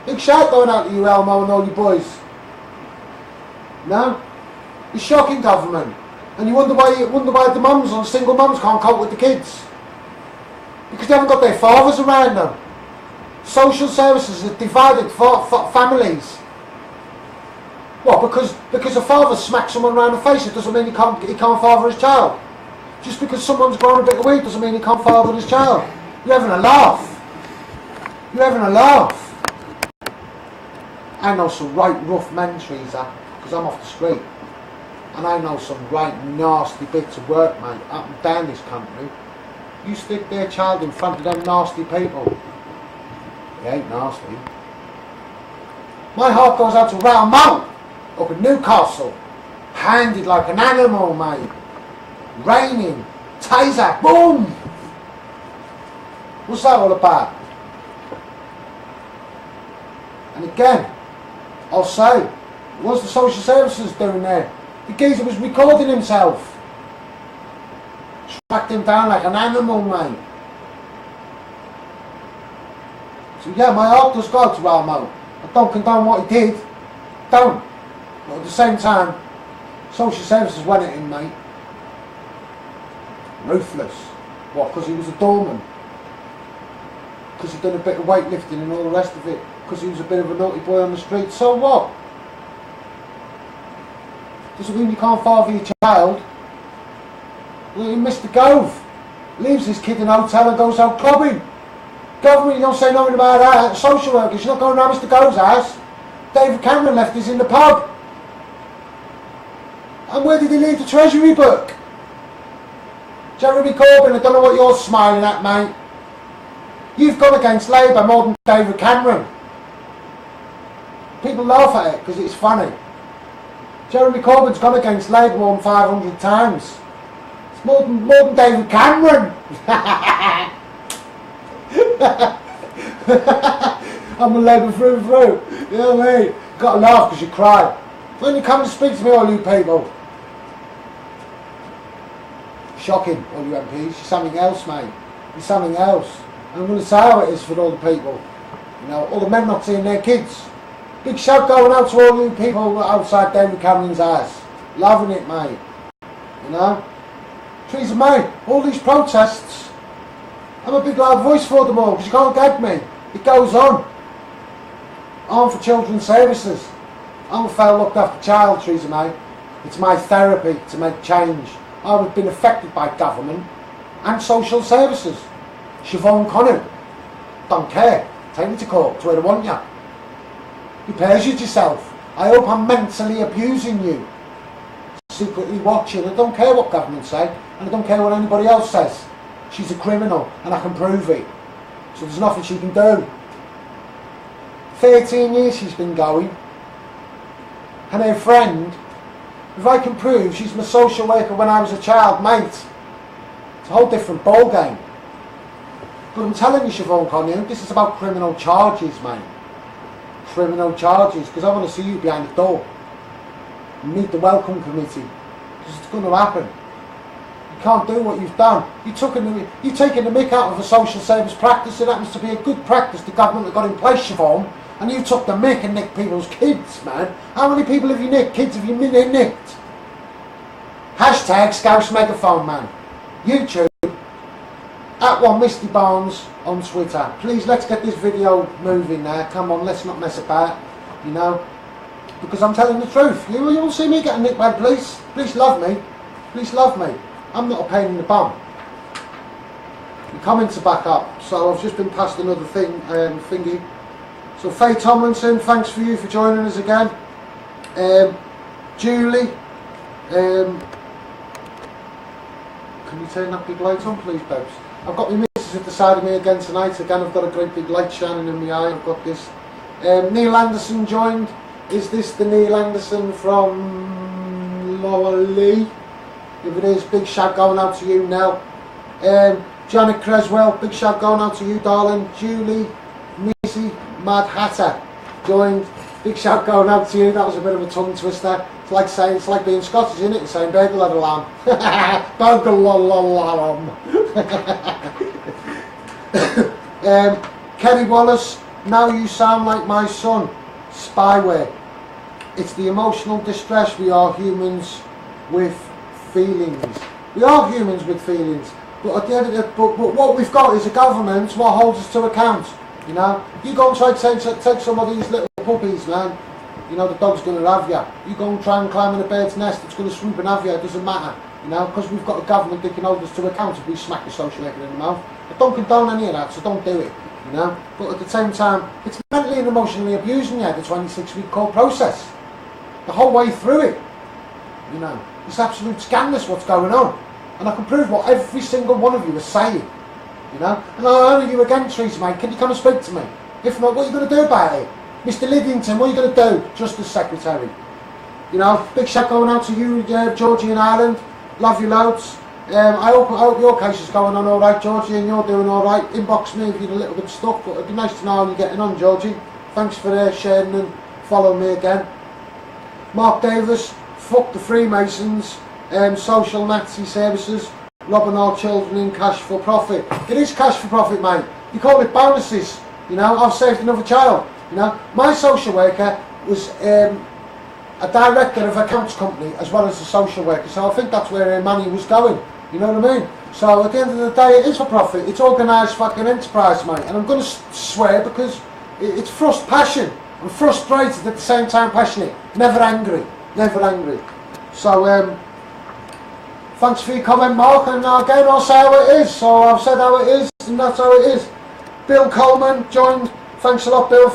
Big shout going out to you, Elmo, and all you boys. No? It's shocking, government. And you wonder why the mums and single mums can't cope with the kids. Because they haven't got their fathers around them. Social services have divided families. What? Because a father smacks someone around the face, it doesn't mean he can't father his child. Just because someone's grown a bit of weight doesn't mean he can't father his child. You're having a laugh. You're having a laugh. I know some right rough men, Teresa, because I'm off the street. And I know some right nasty bits of work, mate, up and down this country. You stick their child in front of them nasty people. It ain't nasty. My heart goes out to Ralmo up in Newcastle. Handed like an animal, mate. Raining. Taser. Boom! What's that all about? And again, I'll say, what's the social services doing there? The geezer was recording himself. Tracked him down like an animal, mate. So yeah, my heart does go to Ralmo. I don't condone what he did. Don't. But at the same time, social services went at him, mate. Ruthless. What, because he was a doorman? Because he'd done a bit of weightlifting and all the rest of it? Because he was a bit of a naughty boy on the street? So what? Doesn't mean you can't father your child. Well, Mr. Gove leaves his kid in a hotel and goes out clubbing. Government, you don't say nothing about that. Social workers, you're not going around Mr. Gove's house. David Cameron left his in the pub. And where did he leave the Treasury book? Jeremy Corbyn, I don't know what you're smiling at, mate. You've gone against Labour more than David Cameron. People laugh at it because it's funny. Jeremy Corbyn's gone against Labour more than 500 times. It's more than David Cameron. I'm a Labour through and through. You know what I mean? Got to laugh because you cry. When you come to speak to me, all you people. Shocking, all you MPs. You're something else, mate. You're something else. And I'm going to say how it is for all the people. You know, all the men not seeing their kids. Big shout going out to all you people outside David Cameron's house. Loving it, mate. You know? Theresa May, all these protests. I'm a big loud voice for them all because you can't gag me. It goes on. I'm for children's services. I'm a fella looked after child, Theresa May. It's my therapy to make change. I've been affected by government and social services. Siobhan Connan, don't care. Take me to court, it's where I want you. You perjured yourself. I hope I'm mentally abusing you. Secretly watching. I don't care what government say, and I don't care what anybody else says. She's a criminal, and I can prove it. So there's nothing she can do. 13 years she's been going. And her friend, if I can prove she's my social worker when I was a child, mate, it's a whole different ball game. But I'm telling you, Siobhan Connan, this is about criminal charges, mate. Criminal charges, because I want to see you behind the door. Meet the welcome committee, because it's going to happen. You can't do what you've done. You've taken the mick out of a social service practice. It happens to be a good practice the government have got in place, Siobhan, and you took the mick and nicked people's kids, man. How many people have you nicked? Kids have you nicked? Hashtag Scouse Megaphone, man. YouTube. At one Misty Barnes on Twitter. Please, let's get this video moving now. Come on, let's not mess about, you know. Because I'm telling the truth. You will see me getting nicked by the police. Police love me. Police love me. I'm not a pain in the bum. The comments are back up. So I've just been passed another thingy. So Faye Tomlinson, thanks for you for joining us again. Julie. Can you turn that big light on, please, Babs? I've got my missus at the side of me again tonight. Again, I've got a great big light shining in my eye. I've got this. Neil Anderson joined. Is this the Neil Anderson from Lower Lee? If it is, big shout going out to you, Nell. Janet Creswell, big shout going out to you, darling. Julie, Missy, Mad Hatter joined. Big shout going out to you. That was a bit of a tongue twister. It's like saying, it's like being Scottish, isn't it? It's saying bagel at a lamb. Kerry Wallace, now you sound like my son. Spyware. It's the emotional distress. We are humans with feelings. We are humans with feelings. But at the end of the, but what we've got is a government what holds us to account. You know, you go and try to take some of these little puppies, man. You know, the dog's going to have you. You go and try and climb in a bird's nest, it's going to swoop and have you. It doesn't matter. You know, because we've got a government that can hold us to account if we smack a social worker in the mouth. I don't condone any of that, so don't do it. You know, but at the same time, it's mentally and emotionally abusing you, the 26-week court process. The whole way through it. You know, it's absolute scandalous what's going on. And I can prove what every single one of you is saying. You know, and I owe you again, Teresa, mate. Can you come and speak to me? If not, what are you going to do about it? Mr. Lidington, what are you going to do? Justice Secretary. You know, big shout going out to you, Georgie in Ireland. Love you loads. I hope your case is going on alright, Georgie, and you're doing alright. Inbox me if you're a little bit stuck, but it'd be nice to know how you're getting on, Georgie. Thanks for sharing and following me again. Mark Davis, fuck the Freemasons, social Nazi services, robbing our children in cash for profit. It is cash for profit, mate. You call it bonuses. You know, I've saved another child. You know, my social worker was a director of accounts company as well as a social worker, so I think that's where her money was going. You know what I mean? So at the end of the day, it is for profit. It's organised fucking enterprise, mate. And I'm going to swear because it's passion. I'm frustrated at the same time passionate. Never angry. Never angry. So, thanks for your comment, Mark. And again, I'll say how it is. So I've said how it is, and that's how it is. Bill Coleman joined. Thanks a lot, Bill.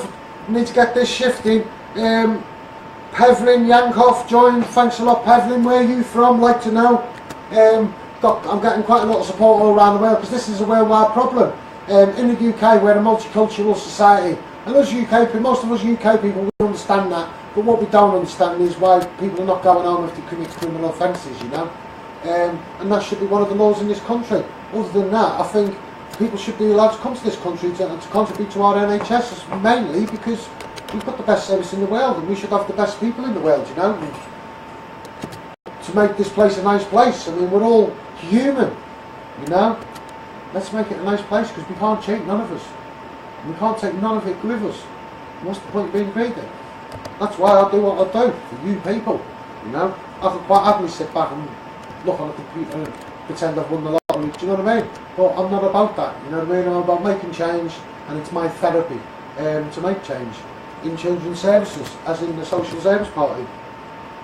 Need to get this shifting. Pevlin Yankoff joined. Thanks a lot, Pevlin. Where are you from? Like to know. I'm getting quite a lot of support all around the world because this is a worldwide problem. In the UK, we're a multicultural society, and us UK people, most of us UK people, we understand that. But what we don't understand is why people are not going home if they commit criminal offences. You know, and that should be one of the laws in this country. Other than that, I think people should be allowed to come to this country to contribute to our NHS, mainly because we've got the best service in the world, and we should have the best people in the world. You know, to make this place a nice place. I mean, we're all human, you know. Let's make it a nice place because we can't cheat, none of us. We can't take none of it with us. What's the point of being greedy? That's why I do what I do for you people. You know, I can quite happily sit back and look on a computer and pretend I've won the lottery. Do you know what I mean? But I'm not about that. You know what I mean? I'm about making change, and it's my therapy to make change in children's services, as in the Social Service Party.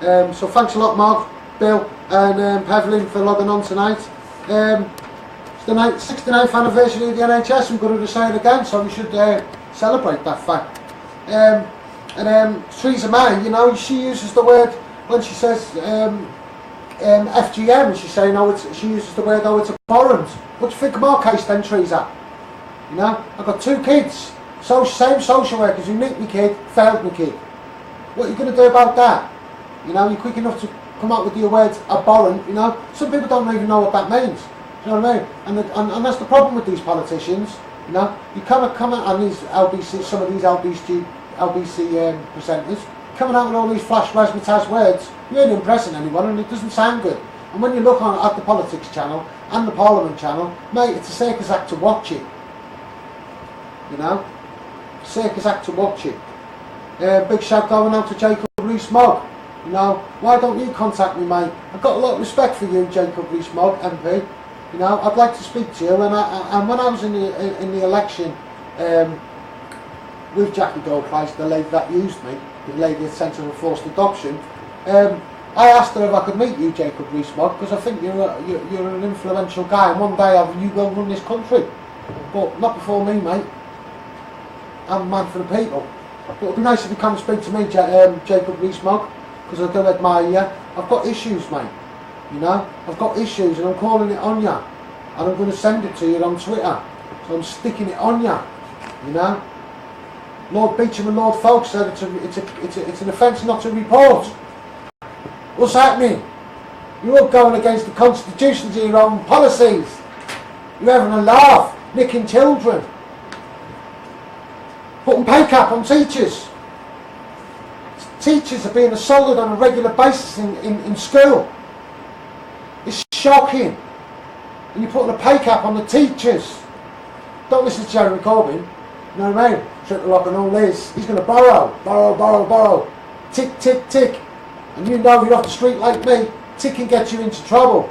So thanks a lot, Mark, Bill and Pevlin for logging on tonight. It's the 69th anniversary of the NHS. I'm going to say it again, so we should celebrate that fact. Theresa May, you know, she uses the word when she says FGM. She's saying, she uses the word, it's abhorrent. What do you think of my case then, Theresa? You know, I've got 2 kids, same social workers who nicked me kid, failed me kid. What are you going to do about that? You know, you're quick enough to come up with your words abhorrent, you know. Some people don't even know what that means. Do you know what I mean? And that's the problem with these politicians, you know. You come out on these LBC, some of these LBC presenters, coming out with all these flash razzmatazz words, you ain't impressing anyone and it doesn't sound good. And when you look at the politics channel and the Parliament channel, mate, it's a circus act to watch it. You know? Circus act to watch it. Big shout going out to Jacob Rees-Mogg. You know, why don't you contact me, mate? I've got a lot of respect for you, Jacob Rees-Mogg, MP. You know, I'd like to speak to you. And when I was in the election with Jackie Goldprice, the lady that used me, the lady at Centre for Forced Adoption, I asked her if I could meet you, Jacob Rees-Mogg, because I think you're an influential guy, and one day you will run this country. But not before me, mate. I'm a man for the people. But it would be nice if you come and speak to me, Jacob Rees-Mogg, because I do admire you. I've got issues, mate. You know, I've got issues, and I'm calling it on you, and I'm going to send it to you on Twitter. So I'm sticking it on you. You know, Lord Beecham and Lord Folk said it's an offence not to report. What's happening? You're all going against the constitutions of your own policies. You're having a laugh, nicking children, putting pay cap on teachers. Teachers are being assaulted on a regular basis in school. It's shocking. And you're putting a pay cap on the teachers. Don't listen to Jeremy Corbyn. You know what I mean? Triple lock and all this. He's going to borrow. Tick, tick, tick. And you know, if you're off the street like me, tick can get you into trouble.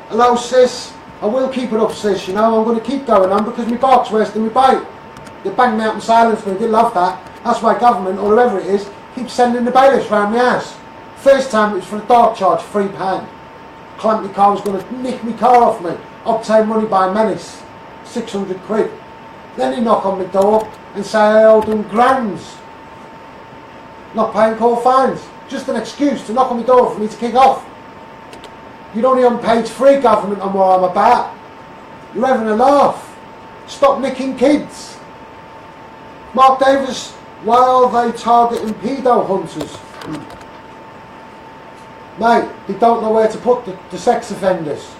Hello, sis. I will keep it up, sis. You know, I'm going to keep going on because my bark's worse than my bite. They banged me out and silenced me. They love that. That's why government, or whoever it is, keeps sending the bailiffs round my house. First time it was for a dog charge, £3. Clamped my car, was going to nick my car off me. Obtain money by menace. 600 quid. Then he knock on my door and say I owed them grands. Not paying court fines. Just an excuse to knock on my door for me to kick off. You're only on page 3, government, on what I'm about. You're having a laugh. Stop nicking kids. Mark Davis, why are they targeting pedo hunters? Mate, they don't know where to put the sex offenders.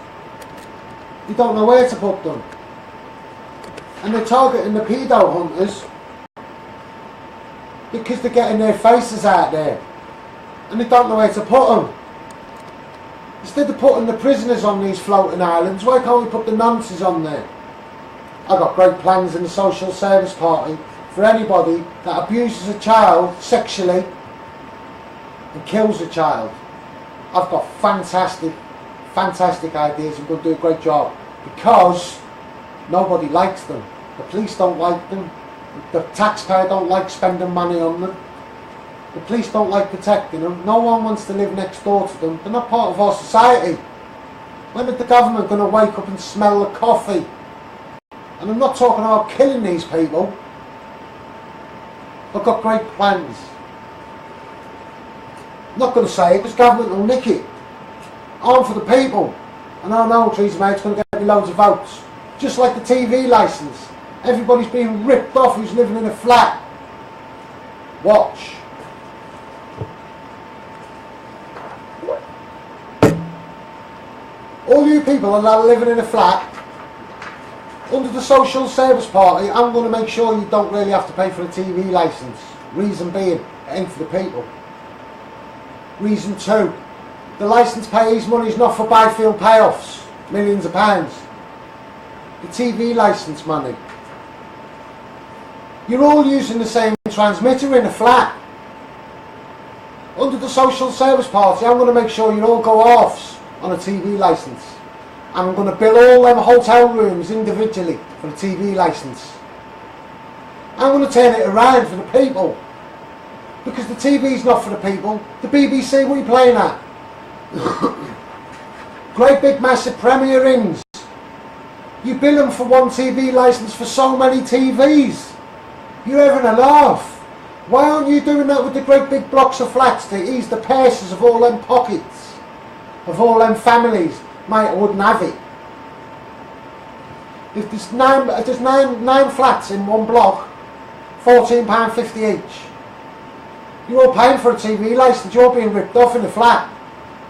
They don't know where to put them. And they're targeting the pedo hunters because they're getting their faces out there. And they don't know where to put them. Instead of putting the prisoners on these floating islands, why can't we put the nonces on there? I've got great plans in the Social Service Party for anybody that abuses a child sexually and kills a child. I've got fantastic ideas. I'm going to do a great job because nobody likes them. The police don't like them. The taxpayer don't like spending money on them. The police don't like protecting them. No one wants to live next door to them. They're not part of our society. When is the government going to wake up and smell the coffee? And I'm not talking about killing these people. I've got great plans. I'm not going to say it because government will nick it. I'm for the people. And I know Theresa May's going to get me loads of votes. Just like the TV licence. Everybody's being ripped off who's living in a flat. Watch. All you people that are living in a flat, under the Social Service Party, I'm going to make sure you don't really have to pay for a TV licence. Reason being, it ain't for the people. Reason 2, the licence payee's money is not for Byfield payoffs, millions of pounds. The TV licence money. You're all using the same transmitter in a flat. Under the Social Service Party, I'm going to make sure you all go offs on a TV licence. I'm going to bill all them hotel rooms individually for the TV licence. I'm going to turn it around for the people. Because the TV's not for the people. The BBC, what are you playing at? Great big massive Premier Inns. You bill them for one TV licence for so many TVs. You're having a laugh. Why aren't you doing that with the great big blocks of flats to ease the purses of all them pockets? Of all them families? Mate, I wouldn't have it. If there's nine flats in one block, £14.50 each. You're all paying for a TV licence, you're being ripped off in a flat.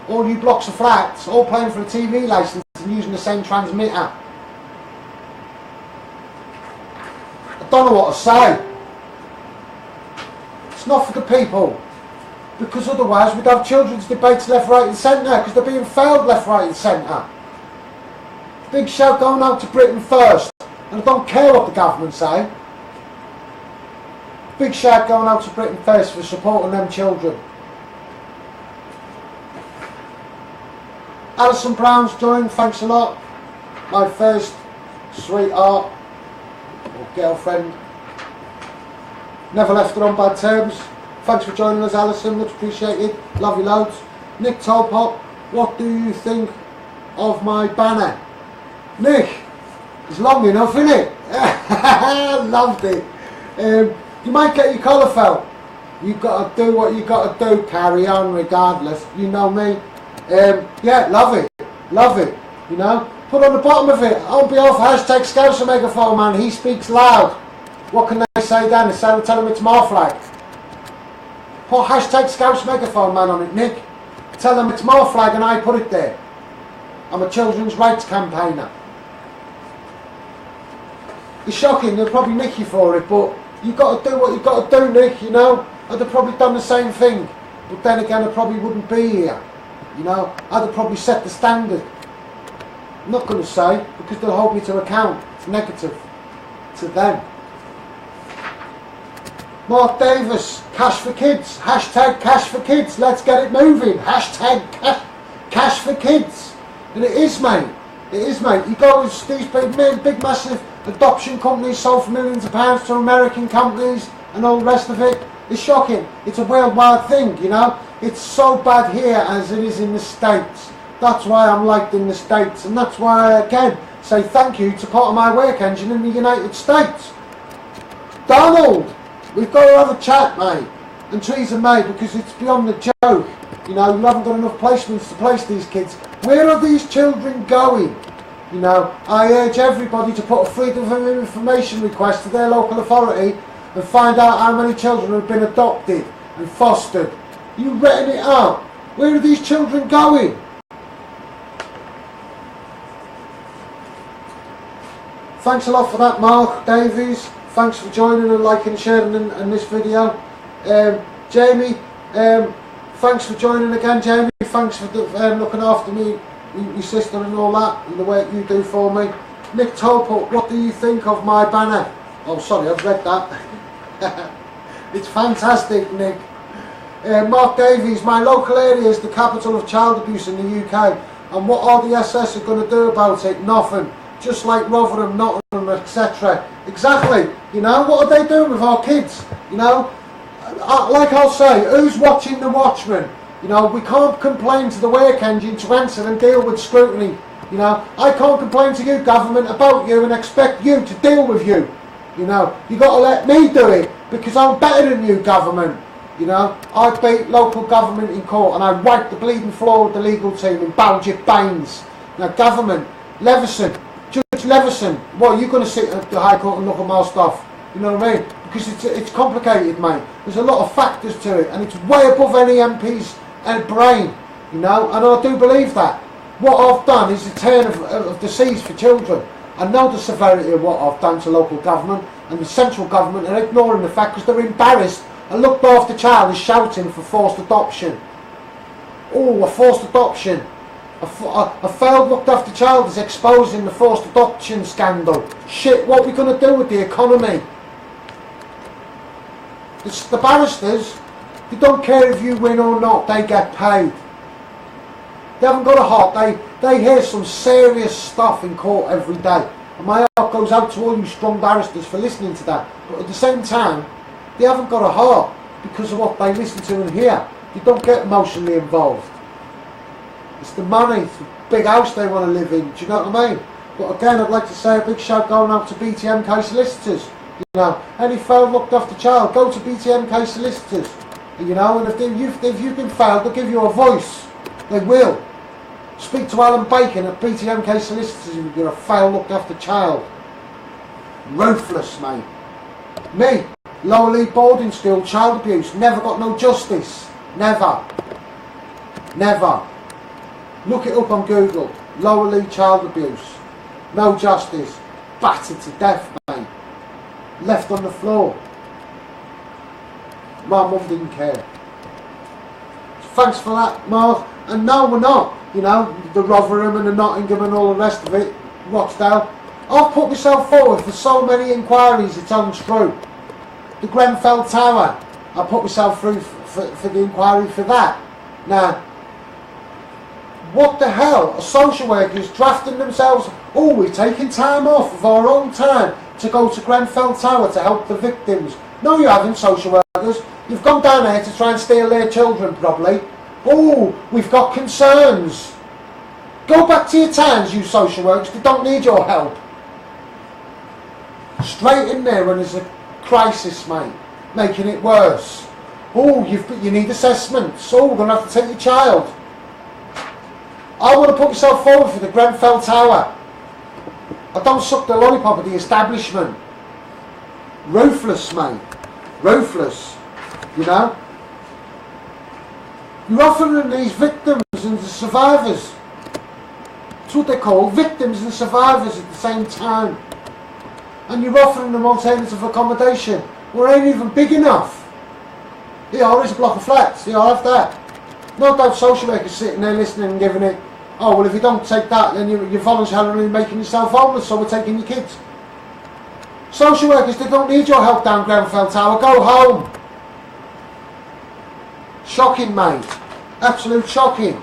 All you blocks of flats, all paying for a TV licence and using the same transmitter. I don't know what to say. It's not for the people. Because otherwise we'd have children's debates left, right and centre, because they're being failed left, right and centre. Big shout going out to Britain first, and I don't care what the government say. Big shout going out to Britain first for supporting them children. Alison Brown's joined, thanks a lot. My first sweetheart, or girlfriend. Never left her on bad terms. Thanks for joining us, Alison, much appreciated. Love you loads. Nick Tolpot, what do you think of my banner? Nick, it's long enough, isn't it? Loved it. You might get your collar felt. You've got to do what you've got to do, carry on regardless. You know me. Yeah, love it, you know. Put on the bottom of it, on behalf of hashtag Scouser Megaphone Man, he speaks loud. What can they say then? Instead of telling him it's my flag. Put hashtag Scouser Megaphone Man on it, Nick. Tell them it's my flag and I put it there. I'm a children's rights campaigner. It's shocking, they'll probably nick you for it, but You got to do what you got to do, Nick, you know. I'd have probably done the same thing, but then again I probably wouldn't be here, you know. I'd have probably set the standard. I'm not going to say, because they'll hold me to account. It's negative to them. Mark Davis, cash for kids, hashtag cash for kids, let's get it moving, hashtag cash for kids. And it is, mate, it is, mate. You go with these big massive adoption companies sold for millions of pounds to American companies and all the rest of it. It's shocking. It's a worldwide thing, you know. It's so bad here as it is in the States. That's why I'm liked in the States, and that's why I again say thank you to part of my work engine in the United States. Donald, we've got to have a chat, mate. And trees are made because it's beyond the joke. You know, you haven't got enough placements to place these kids. Where are these children going? You know, I urge everybody to put a freedom of information request to their local authority and find out how many children have been adopted and fostered. You written it out. Where are these children going? Thanks a lot for that, Mark Davies. Thanks for joining and liking and sharing in this video. Jamie, thanks for joining again, Jamie. Thanks for looking after me, your sister and all that, and the work you do for me. Nick Tolput, what do you think of my banner? Oh, sorry, I've read that. It's fantastic, Nick. Mark Davies, my local area is the capital of child abuse in the UK, and what are the SS are going to do about it? Nothing. Just like Rotherham, Nottingham, etc. Exactly. You know, what are they doing with our kids? You know, like I'll say, who's watching the Watchmen? You know, we can't complain to the work engine to answer and deal with scrutiny. You know, I can't complain to you, government, about you and expect you to deal with you. You know, you got to let me do it because I'm better than you, government. You know, I beat local government in court and I wiped the bleeding floor with the legal team in Baljet Baines. Now, government, Leveson, Judge Leveson, what, are you going to sit at the High Court and look at my stuff? You know what I mean? Because it's complicated, mate. There's a lot of factors to it, and it's way above any MP's brain, you know, and I do believe that. What I've done is a turn of the seas for children. I know the severity of what I've done to local government, and the central government are ignoring the fact because they're embarrassed. A looked after child is shouting for forced adoption. Oh, a forced adoption. A failed looked after child is exposing the forced adoption scandal. Shit, what are we going to do with the economy? It's the barristers, they don't care if you win or not, they get paid. They haven't got a heart, they hear some serious stuff in court every day. And my heart goes out to all you strong barristers for listening to that. But at the same time, they haven't got a heart because of what they listen to and hear. They don't get emotionally involved. It's the money, it's the big house they want to live in, do you know what I mean? But again, I'd like to say a big shout going out to BTMK solicitors. You know, any failed looked after child, go to BTMK solicitors. You know, and if you've been failed, they'll give you a voice. They will. Speak to Alan Bacon at BTMK solicitors if you're a failed looked after child. Ruthless, mate. Me, Lower League boarding school, child abuse, never got no justice. Never. Never. Look it up on Google. Lower League child abuse. No justice. Battered to death, mate. Left on the floor. My mum didn't care. Thanks for that, Mark. And no, we're not. You know, the Rotherham and the Nottingham and all the rest of it. Rochdale. I've put myself forward for so many inquiries, it's untrue. The Grenfell Tower, I put myself through for the inquiry for that. Now, what the hell are social workers drafting themselves? Oh, we're taking time off of our own time to go to Grenfell Tower to help the victims. No, you haven't, social workers. You've gone down there to try and steal their children, probably. Oh, we've got concerns. Go back to your towns, you social workers. They don't need your help. Straight in there when there's a crisis, mate, making it worse. Oh, you need assessments. Oh, we're going to have to take your child. I want to put myself forward for the Grenfell Tower. I don't suck the lollipop of the establishment. Ruthless, mate. Ruthless. You know? You're offering these victims and the survivors. That's what they call victims and survivors at the same time. And you're offering them alternative accommodation. Well, it ain't even big enough. Here, there's a block of flats. Here, I'll have that. No doubt social workers sitting there listening and giving it, oh, well, if you don't take that, then you're voluntarily making yourself homeless, so we're taking your kids. Social workers, they don't need your help down Grenfell Tower. Go home. Shocking, mate. Absolute shocking.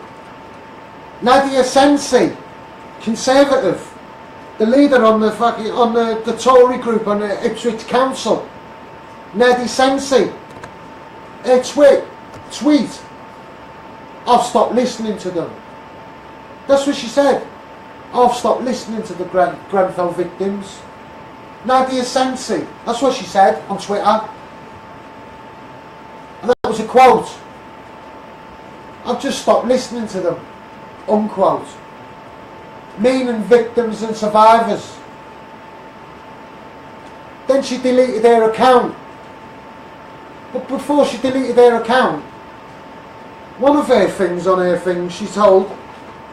Nadia Sensi, Conservative, the leader on the Tory group on the Ipswich Council. Nadia Sensi, her tweet, I've stopped listening to them. That's what she said. I've stopped listening to the Grenfell victims. Nadia Sensi, that's what she said on Twitter. And that was a quote. I've just stopped listening to them. Unquote. Meaning victims and survivors. Then she deleted her account. But before she deleted her account, one of her things on her thing, she told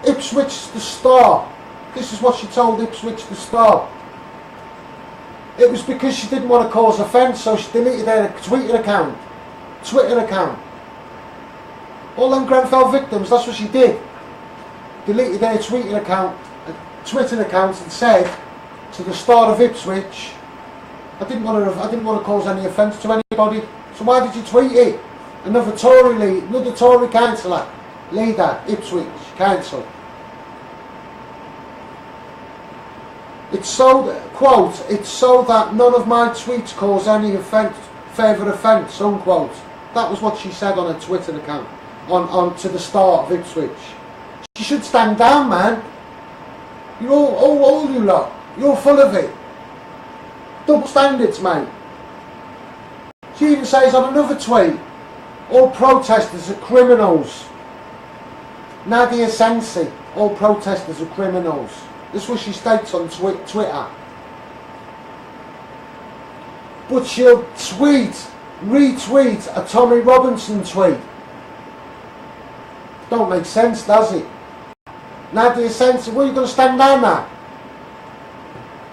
Ipswich the Star. This is what she told Ipswich the Star. It was because she didn't want to cause offence, so she deleted her Twitter account. All them Grenfell victims, that's what she did. Deleted her Twitter account and said to the Star of Ipswich, I didn't want to cause any offence to anybody. So why did you tweet it? Another Tory councillor, leader, Ipswich Council. It's so, quote, it's so that none of my tweets cause any further offence, unquote. That was what she said on her Twitter account, on to the Star of Ipswich. She should stand down, man. You're all you lot. You're full of it. Double standards, mate. She even says on another tweet, all protesters are criminals. Nadia Sensi, all protesters are criminals. This is what she states on Twitter. But she'll retweet a Tommy Robinson tweet. Don't make sense, does it? Nadia Sensi, what are you going to stand down now?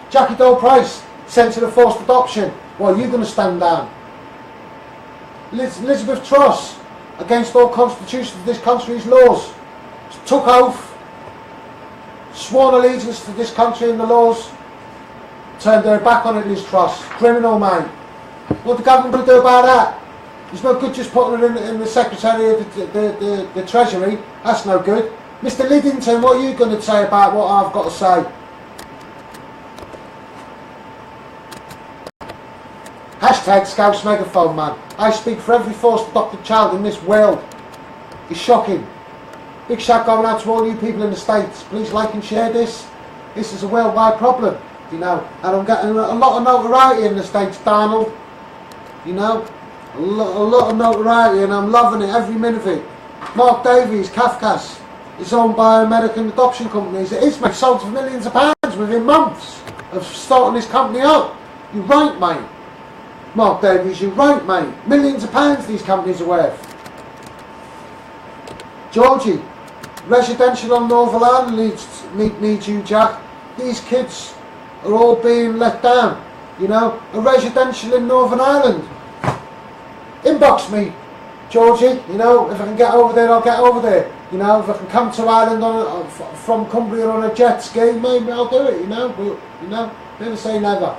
Jackie Dole Price, sensitive to forced adoption. What are you going to stand down? Elizabeth Truss, against all constitutions of this country's laws, took oath, sworn allegiance to this country and the laws, turned their back on it, Liz Truss. Criminal, man. What the government going to do about that? It's no good just putting it in the Secretary of the Treasury. That's no good. Mr. Liddington, what are you going to say about what I've got to say? Hashtag Scouse Megaphone, man. I speak for every forced adopted child in this world. It's shocking. Big shout going out to all you people in the States. Please like and share this. This is a worldwide problem, you know. And I'm getting a lot of notoriety in the States, Donald. You know, a lot of notoriety, and I'm loving it, every minute of it. Mark Davies, Kafkas, is owned by American adoption companies. It is, mate, sold for millions of pounds within months of starting this company up. You're right, mate. Mark Davies, you're right, mate. Millions of pounds these companies are worth. Georgie, residential on Northern Ireland needs you, Jack. These kids are all being let down. You know, a residential in Northern Ireland. Inbox me, Georgie. You know, if I can get over there, I'll get over there. You know, if I can come to Ireland from Cumbria on a jet ski, maybe I'll do it. You know, but you know, never say never.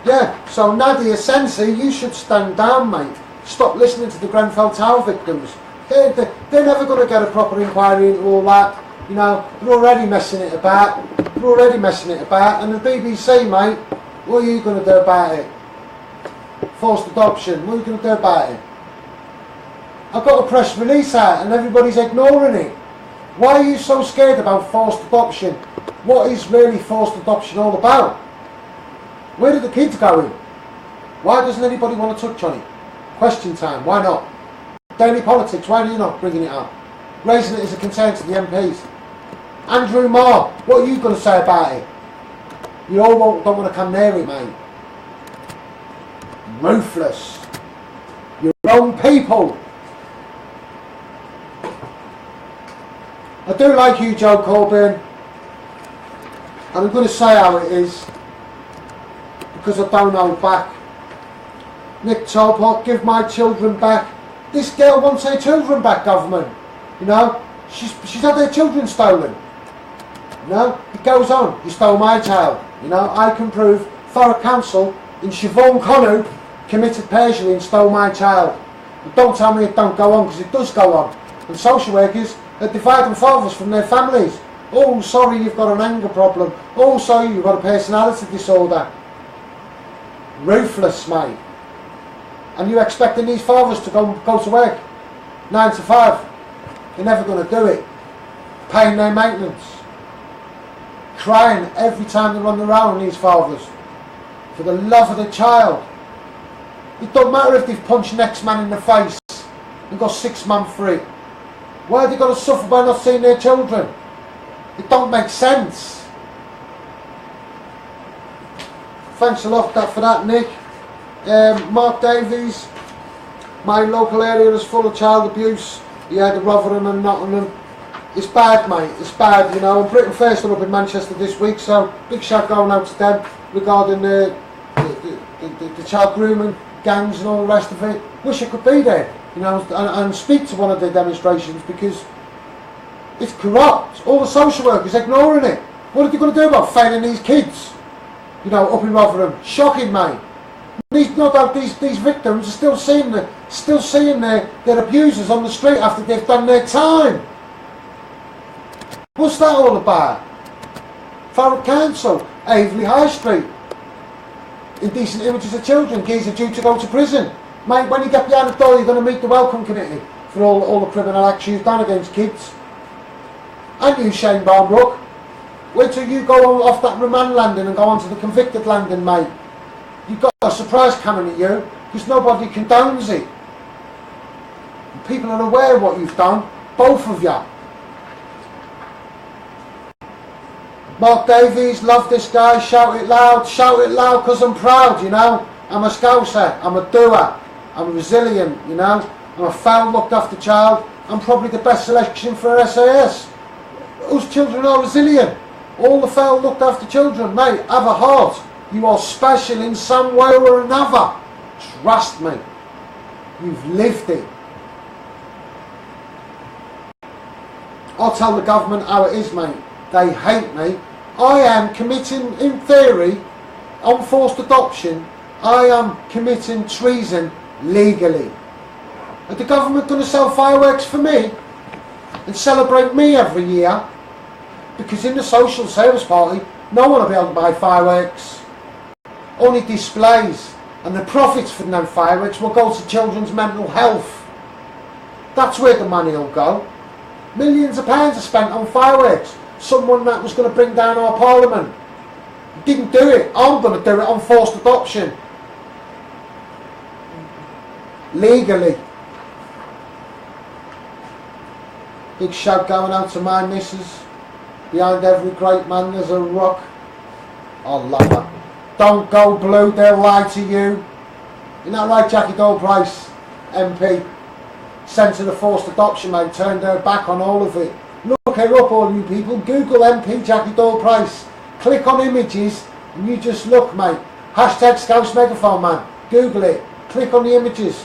Yeah, so Nadia Sensi, you should stand down, mate. Stop listening to the Grenfell Tower victims. They're never going to get a proper inquiry into all that. You know, they're already messing it about. And the BBC, mate, what are you going to do about it? Forced adoption, what are you going to do about it? I've got a press release out and everybody's ignoring it. Why are you so scared about forced adoption? What is really forced adoption all about? Where are the kids going? Why doesn't anybody want to touch on it? Question time, why not? Daily politics, why are you not bringing it up? Raising it as a concern to the MPs. Andrew Marr, what are you going to say about it? You all don't want to come near it, mate. Ruthless. Your own people. I do like you, Joe Corbyn. And I'm going to say how it is. The because I don't hold back. Nick Tolpot, give my children back. This girl wants her children back, government. You know, she's had her children stolen. You know, it goes on. You stole my child. You know, I can prove Thorough Council in Siobhan Connu committed perjury and stole my child. But don't tell me it don't go on, because it does go on. And social workers are dividing fathers from their families. Oh, sorry, you've got an anger problem. Oh, sorry, you've got a personality disorder. Ruthless, mate. And you're expecting these fathers to go to work 9 to 5. They're never going to do it. Paying their maintenance. Crying every time they're on the road, these fathers. For the love of the child. It don't matter if they've punched next man in the face and got 6 months free. Why are they going to suffer by not seeing their children? It don't make sense. Thanks a lot for that, Nick. Mark Davies, my local area is full of child abuse. He had a Rotherham and Nottingham. It's bad, mate, it's bad, you know. And Britain First are up in Manchester this week, so big shout going out to them regarding the child grooming gangs and all the rest of it. Wish I could be there, you know, and speak to one of the demonstrations, because it's corrupt. All the social workers ignoring it. What are they going to do about failing these kids? You know, up in Rotherham. Shocking, mate. No doubt these victims are still seeing their abusers on the street after they've done their time. What's that all about? Thorough Council, Aveley High Street. Indecent images of children, kids are due to go to prison. Mate, when you get behind the door, you're going to meet the welcome committee for all the criminal acts you've done against kids. And you, Shane Barnbrook. Wait till you go off that remand landing and go onto the convicted landing, mate. You've got a surprise coming at you, because nobody condones it. People are aware of what you've done, both of you. Mark Davies, love this guy, shout it loud because I'm proud, you know. I'm a scouser, I'm a doer, I'm resilient, you know. I'm a foul looked after child. I'm probably the best selection for SAS. Whose children are resilient? All the foul looked after children, mate, have a heart. You are special in some way or another. Trust me. You've lived it. I'll tell the government how it is, mate. They hate me. I am committing, in theory, on forced adoption, I am committing treason legally. Are the government going to sell fireworks for me and celebrate me every year? Because in the social service party, no one will be able to buy fireworks. Only displays, and the profits from them fireworks will go to children's mental health. That's where the money will go. Millions of pounds are spent on fireworks. Someone that was going to bring down our parliament didn't do it. I'm going to do it on forced adoption. Legally. Big shout going out to my missus. Behind every great man there's a rock. I love her. Don't go blue, they'll lie to you. Isn't that right, Jackie Dole-Price, MP? Sent to the forced adoption, mate, turned her back on all of it. Look her up, all you people. Google MP Jackie Dole-Price. Click on images and you just look, mate. Hashtag Scouse Megaphone, man. Google it. Click on the images.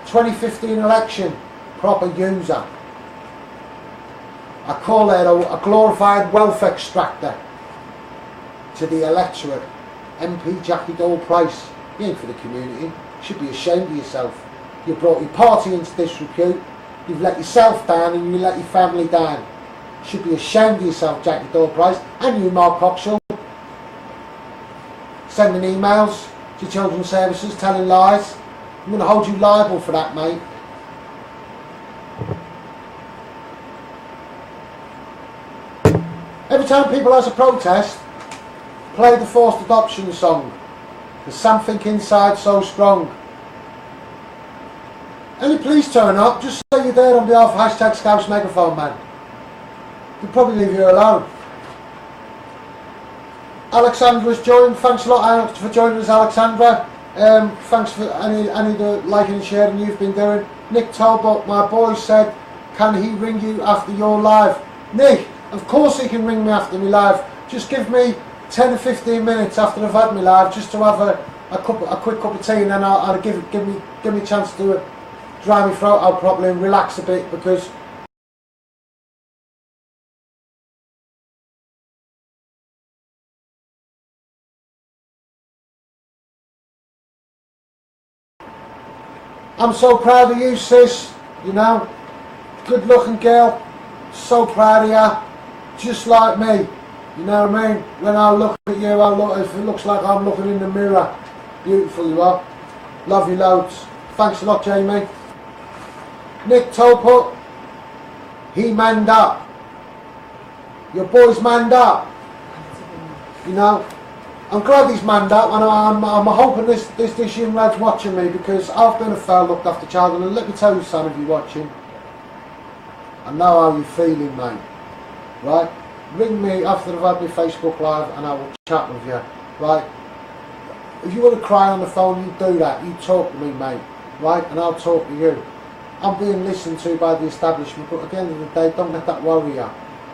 2015 election. Proper user. I call her a glorified wealth extractor to the electorate. MP Jackie Dole-Price. You ain't for the community. You should be ashamed of yourself. You brought your party into disrepute. You've let yourself down and you let your family down. You should be ashamed of yourself, Jackie Dole-Price. And you, Mark Coxall. Sending emails to children's services, telling lies. I'm going to hold you liable for that, mate. Every time people has a protest, play the forced adoption song. There's something inside so strong. Any police turn up, just say you're there on behalf of hashtag Scouse Megaphone, man. They'll probably leave you alone. Alexandra's joined. Thanks a lot, Alex, for joining us, Alexandra. Thanks for any of the liking and sharing you've been doing. Nick Talbot, my boy, said, can he ring you after your live? Nick, of course he can ring me after my live. Just give me 10 or 15 minutes after I've had my live just to have a quick cup of tea, and then I'll give me a chance to dry my throat out properly and relax a bit, because I'm so proud of you, sis. You know, good looking girl, so proud of you, just like me. You know what I mean? When I look at you, if it looks like I'm looking in the mirror, beautiful you are. Love you loads. Thanks a lot, Jamie. Nick Toput, he manned up. Your boy's manned up. You know, I'm glad he's manned up, and I'm hoping this young lad's watching me, because I've been a fair looked after child, and let me tell you, son, if you're watching, I know how you're feeling, mate. Right? Ring me after I've had my Facebook Live, and I will chat with you. Right? If you want to cry on the phone, you do that. You talk to me, mate. Right? And I'll talk to you. I'm being listened to by the establishment, but at the end of the day, don't let that worry you.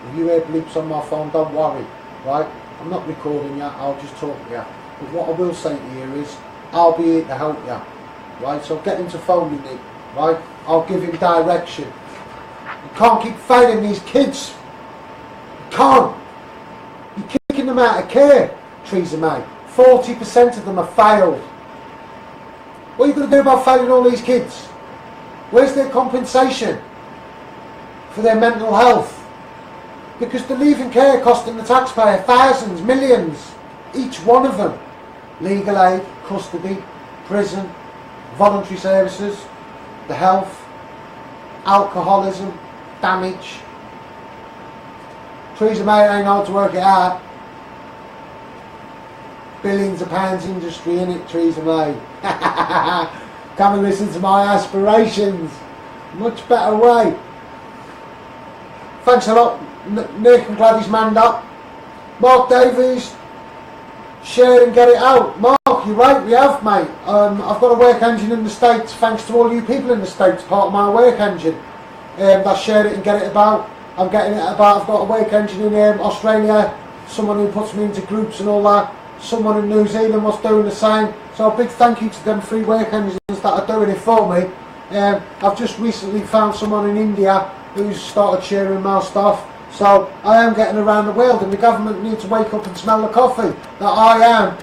If you hear bleeps on my phone, don't worry. Right? I'm not recording you, I'll just talk to you. But what I will say to you is, I'll be here to help you. Right? So get him to phone me, Nick. Right? I'll give him direction. You can't keep failing these kids. You can't. You're kicking them out of care, Theresa May. 40% of them have failed. What are you going to do about failing all these kids? Where's their compensation for their mental health? Because they're leaving care costing the taxpayer thousands, millions, each one of them. Legal aid, custody, prison, voluntary services, the health, alcoholism, damage. Theresa May ain't how to work it out. Billions of pounds industry in it, Theresa May. Come and listen to my aspirations. Much better way. Thanks a lot, Nick. I'm glad he's manned up. Mark Davies, share and get it out. Mark, you're right, we have, mate. I've got a work engine in the States, thanks to all you people in the States, part of my work engine. That share it and get it about. I'm getting it about. I've got a work engine in Australia, someone who puts me into groups and all that. Someone in New Zealand was doing the same. So a big thank you to them 3 work engines that are doing it for me. I've just recently found someone in India who's started sharing my stuff. So I am getting around the world, and the government needs to wake up and smell the coffee. That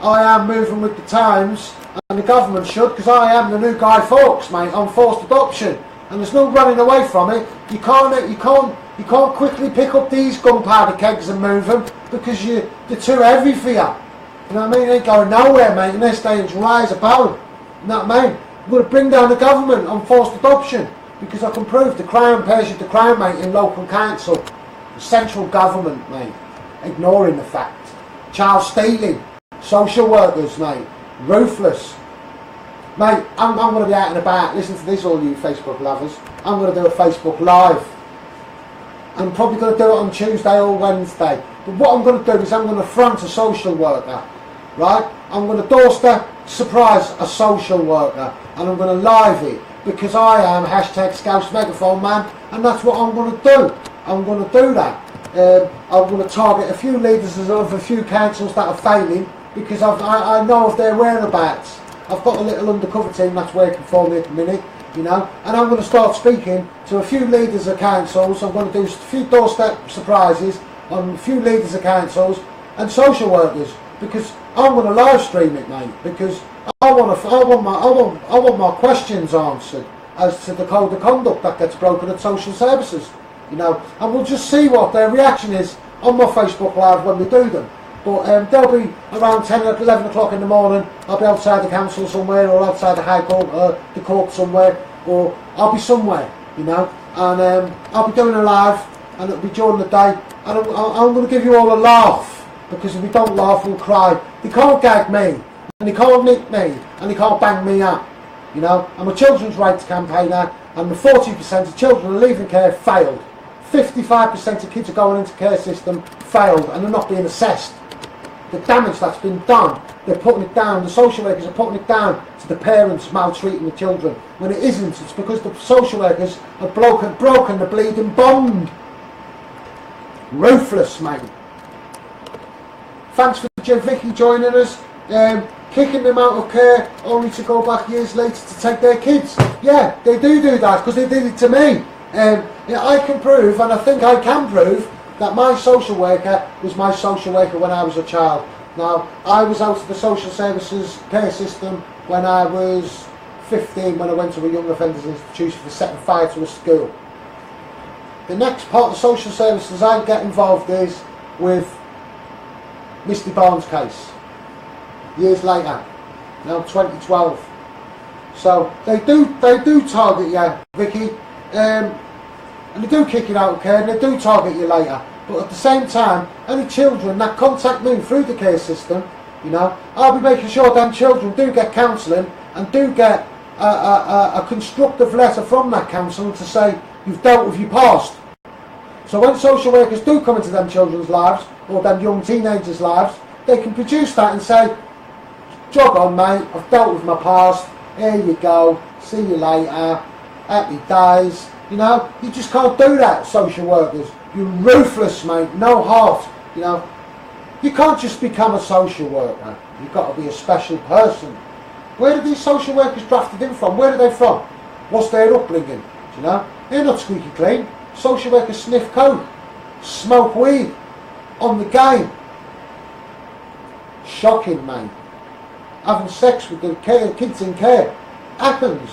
I am moving with the times, and the government should, because I am the new Guy Fawkes, mate, on forced adoption, and there's no running away from it. You can't quickly pick up these gunpowder kegs and move them, because they're too heavy for you. You know what I mean? They ain't going nowhere, mate, unless they rise a barrel. You know what I mean? I'm going to bring down the government on forced adoption, because I can prove the Crown pays you the Crown, mate, in local council. The central government, mate, ignoring the fact. Child stealing. Social workers, mate. Ruthless. Mate, I'm going to be out and about. Listen to this, all you Facebook lovers. I'm going to do a Facebook Live. I'm probably going to do it on Tuesday or Wednesday. But what I'm going to do is I'm going to front a social worker. Right? I'm going to doorstep surprise a social worker. And I'm going to live it. Because I am #Scouse Megaphone Man, and that's what I'm going to do. I'm going to do that. I'm going to target a few leaders of a few councils that are failing, because I know of their whereabouts. I've got a little undercover team that's working for me at the minute, you know, and I'm going to start speaking to a few leaders of councils. I'm going to do a few doorstep surprises on a few leaders of councils and social workers, because I'm going to live stream it, mate, because I want my questions answered as to the code of conduct that gets broken at social services, you know, and we'll just see what their reaction is on my Facebook Live when we do them. But they'll be around 10 or 11 o'clock in the morning. I'll be outside the council somewhere, or outside the High Court, or the court somewhere, or I'll be somewhere, you know, and I'll be doing a live, and it'll be during the day, and I'm going to give you all a laugh, because if we don't laugh, we'll cry. They can't gag me, and they can't nick me, and they can't bang me up, you know. I'm a children's rights campaigner, and the 40% of children who are leaving care failed. 55% of kids are going into care system failed, and they're not being assessed. The damage that's been done, they're putting it down, the social workers are putting it down to the parents maltreating the children. When it isn't, it's because the social workers have broken the bleeding bond. Ruthless, mate. Thanks for Vicky joining us. kicking them out of care only to go back years later to take their kids. Yeah, they do that because they did it to me. Yeah, I can prove, and I think I can prove, that my social worker was my social worker when I was a child. Now, I was out of the social services care system when I was 15, when I went to a young offenders institution for setting fire to a school. The next part of social services I get involved is with Misty Barnes' case, years later, now 2012. So they do target you, Vicky, and they do kick you out of care, and they do target you later. But at the same time, any children that contact me through the care system, you know, I'll be making sure them children do get counselling and do get a constructive letter from that counsellor to say you've dealt with your past. So when social workers do come into them children's lives or them young teenagers' lives, they can produce that and say, jog on mate, I've dealt with my past, here you go, see you later, happy days. You know, you just can't do that, social workers. You're ruthless, mate, no heart. You know, you can't just become a social worker. You've got to be a special person. Where are these social workers drafted in from? Where are they from? What's their upbringing? Do you know? They're not squeaky clean. Social workers sniff coke, smoke weed, on the game. Shocking, mate. Having sex with the kids in care. Happens.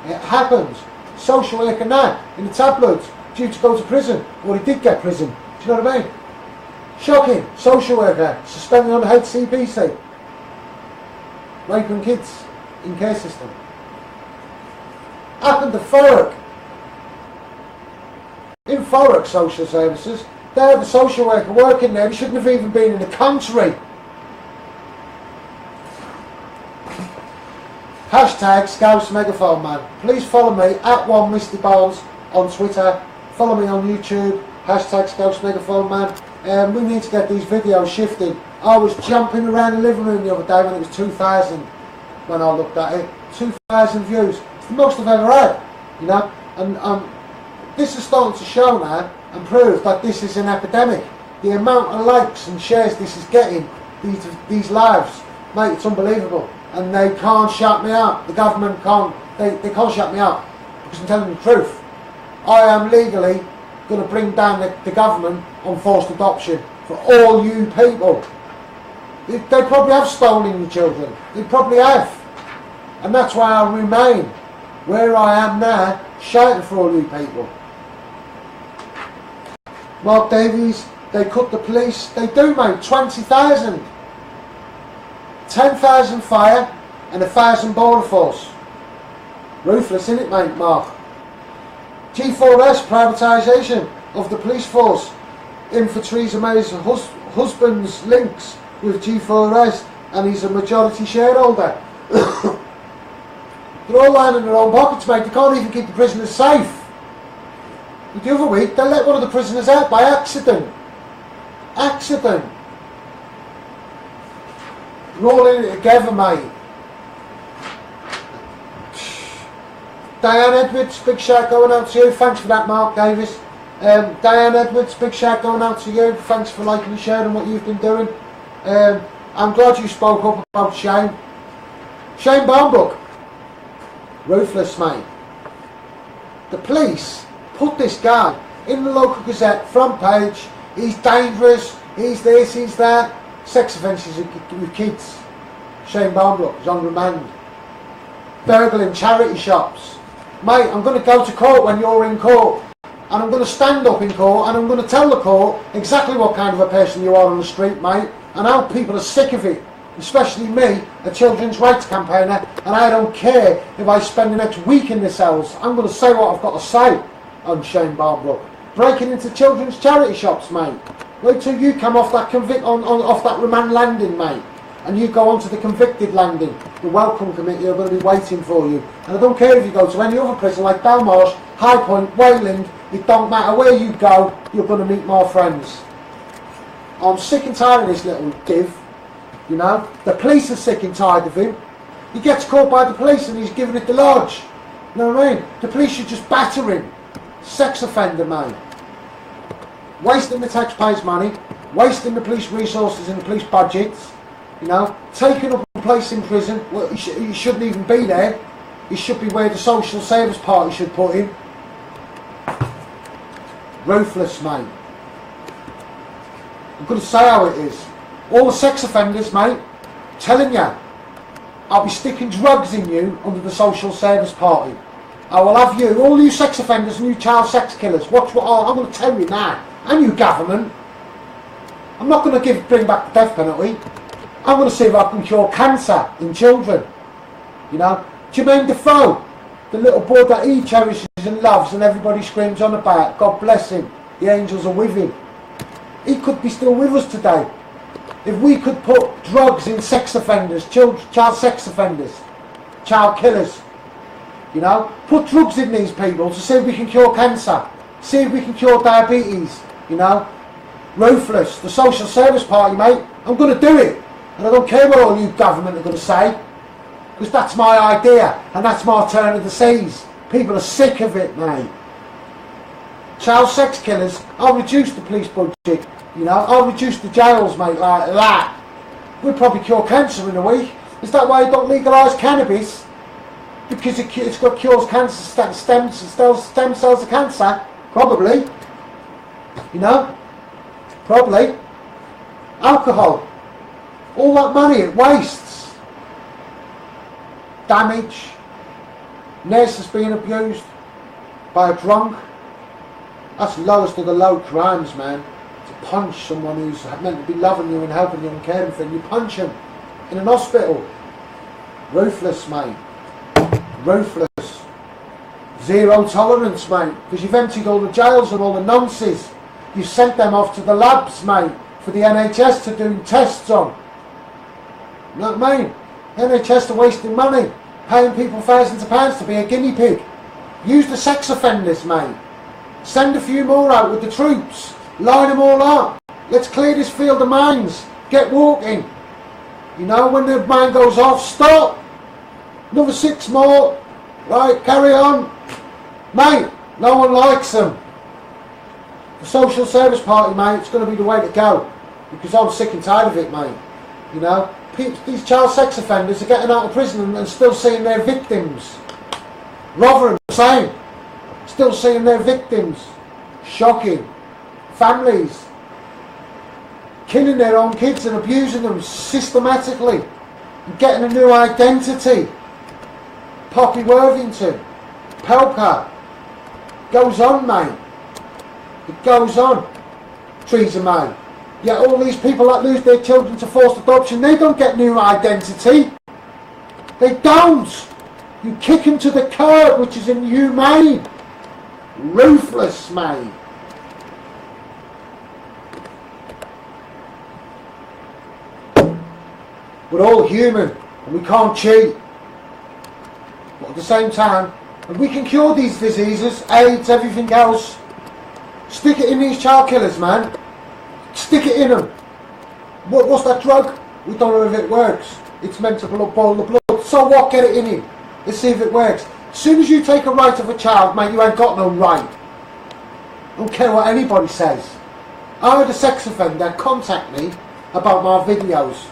It happens. Social worker now, in the tabloids, due to go to prison. Or he did get prison. Do you know what I mean? Shocking. Social worker, suspended on the HCPC. Raping kids in care system. Happened to Thurrock. In Thurrock Social Services, they had the social worker working there. He shouldn't have even been in the country. Hashtag Scouse Megaphone Man. Please follow me at one Mr. Barnes on Twitter. Follow me on YouTube. Hashtag Scouse Megaphone Man. We need to get these videos shifted. I was jumping around the living room the other day when it was 2,000. When I looked at it, 2,000 views. It's the most I've ever had. You know, and this is starting to show now and prove that this is an epidemic. The amount of likes and shares this is getting, these lives, mate, it's unbelievable. And they can't shut me up. The government can't, they can't shut me up because I'm telling the truth. I am legally going to bring down the government on forced adoption for all you people. They probably have stolen your children. They probably have. And that's why I remain where I am now, shouting for all you people. Mark Davies, they cut the police. They do, mate. 20,000. 10,000 fire and 1,000 border force. Ruthless, isn't it, mate, Mark? G4S, privatisation of the police force. In for Theresa May's husband's links with G4S, and he's a majority shareholder. They're all lining their own pockets, mate. They can't even keep the prisoners safe. The other week, they let one of the prisoners out by accident. Accident. We're all in it together, mate. Diane Edwards, big shout going out to you. Thanks for that, Mark Davis. Diane Edwards, big shout going out to you. Thanks for liking and sharing what you've been doing. I'm glad you spoke up about Shane. Shane Barnbrook. Ruthless, mate. The police put this guy in the local Gazette, front page. He's dangerous, he's this, he's that. Sex offences with kids. Shane Barnbrook is on remand. Burgling charity shops. Mate, I'm going to go to court when you're in court. And I'm going to stand up in court and I'm going to tell the court exactly what kind of a person you are on the street, mate. And how people are sick of it. Especially me, a children's rights campaigner. And I don't care if I spend the next week in the cells. I'm going to say what I've got to say on Shane Barnbrook. Breaking into children's charity shops, mate. Wait till you come off that off that remand landing, mate, and you go onto the convicted landing. The welcome committee are going to be waiting for you. And I don't care if you go to any other prison like Belmarsh, High Point, Wayland. It don't matter where you go, you're going to meet more friends. I'm sick and tired of this little div. You know, the police are sick and tired of him. He gets caught by the police and he's giving it the lodge. You know what I mean? The police should just batter him. Sex offender, mate. Wasting the taxpayers' money, wasting the police resources and the police budgets, you know, taking up place in prison. Well, he shouldn't even be there. He should be where the Social Service Party should put him. Ruthless, mate. I'm going to say how it is. All the sex offenders, mate, telling you, I'll be sticking drugs in you under the Social Service Party. I will have you, all you sex offenders and you child sex killers. Watch what I'm going to tell you now. And you government. I'm not going to bring back the death penalty. I'm going to see if I can cure cancer in children. You know, Jermaine Defoe, the little boy that he cherishes and loves and everybody screams on about, God bless him, the angels are with him. He could be still with us today. If we could put drugs in sex offenders, child sex offenders, child killers, you know, put drugs in these people to see if we can cure cancer, see if we can cure diabetes, you know. Ruthless, the Social Service Party, mate, I'm going to do it. And I don't care what all you government are going to say, because that's my idea and that's my turn of the seas. People are sick of it, mate. Child sex killers, I'll reduce the police budget, you know, I'll reduce the jails, mate, like that. We'll probably cure cancer in a week. Is that why you don't legalise cannabis? Because it's got cures cancer, stem cells of cancer? Probably. You know? Probably. Alcohol. All that money it wastes. Damage. Nurses being abused by a drunk. That's lowest of the low crimes, man. To punch someone who's meant to be loving you and helping you and caring for you. You punch him in an hospital. Ruthless, mate. Ruthless. Zero tolerance, mate. Because you've emptied all the jails and all the nonsense. You've sent them off to the labs, mate, for the NHS to do tests on. You know what I mean? The NHS are wasting money, paying people thousands of pounds to be a guinea pig. Use the sex offenders, mate. Send a few more out with the troops. Line them all up. Let's clear this field of mines. Get walking. You know, when the mine goes off, stop. Another 6 more. Right, carry on. Mate, no one likes them. The Social Service Party, mate, it's going to be the way to go. Because I'm sick and tired of it, mate. You know, these child sex offenders are getting out of prison and still seeing their victims. Rotherham, same. Still seeing their victims. Shocking. Families killing their own kids and abusing them systematically and getting a new identity. Poppy Worthington, Pelka, goes on, mate. It goes on. Theresa May. Yet all these people that lose their children to forced adoption, they don't get new identity. They don't. You kick them to the curb, which is inhumane. Ruthless, mate. We're all human and we can't cheat. But at the same time, if we can cure these diseases, AIDS, everything else, stick it in these child killers, man. Stick it in them. What's that drug? We don't know if it works. It's meant to boil the blood. So what? Get it in him. Let's see if it works. As soon as you take a right of a child, mate, you ain't got no right. I don't care what anybody says. I had a sex offender contact me about my videos.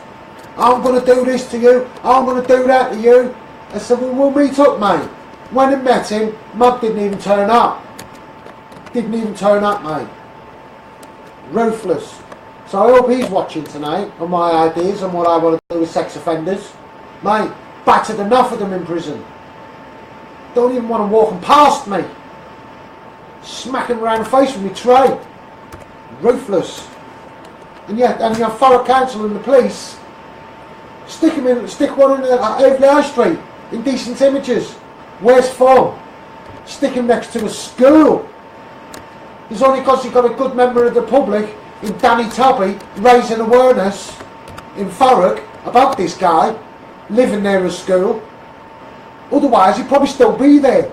I'm going to do this to you. I'm going to do that to you. I said, well, we'll meet up, mate. Went and met him. Mug didn't even turn up. Didn't even turn up, mate. Ruthless. So I hope he's watching tonight on my ideas and what I want to do with sex offenders. Mate, battered enough of them in prison. Don't even want them walking past me. Smacking around the face with me tray. Ruthless. And yet, and your Thurrock Council and the police stick one in Aveley High Street in decent images. Where's Farm? Stick him next to a school. It's only because you've got a good member of the public in Danny Tubby raising awareness in Thurrock about this guy living near a school. Otherwise he'd probably still be there.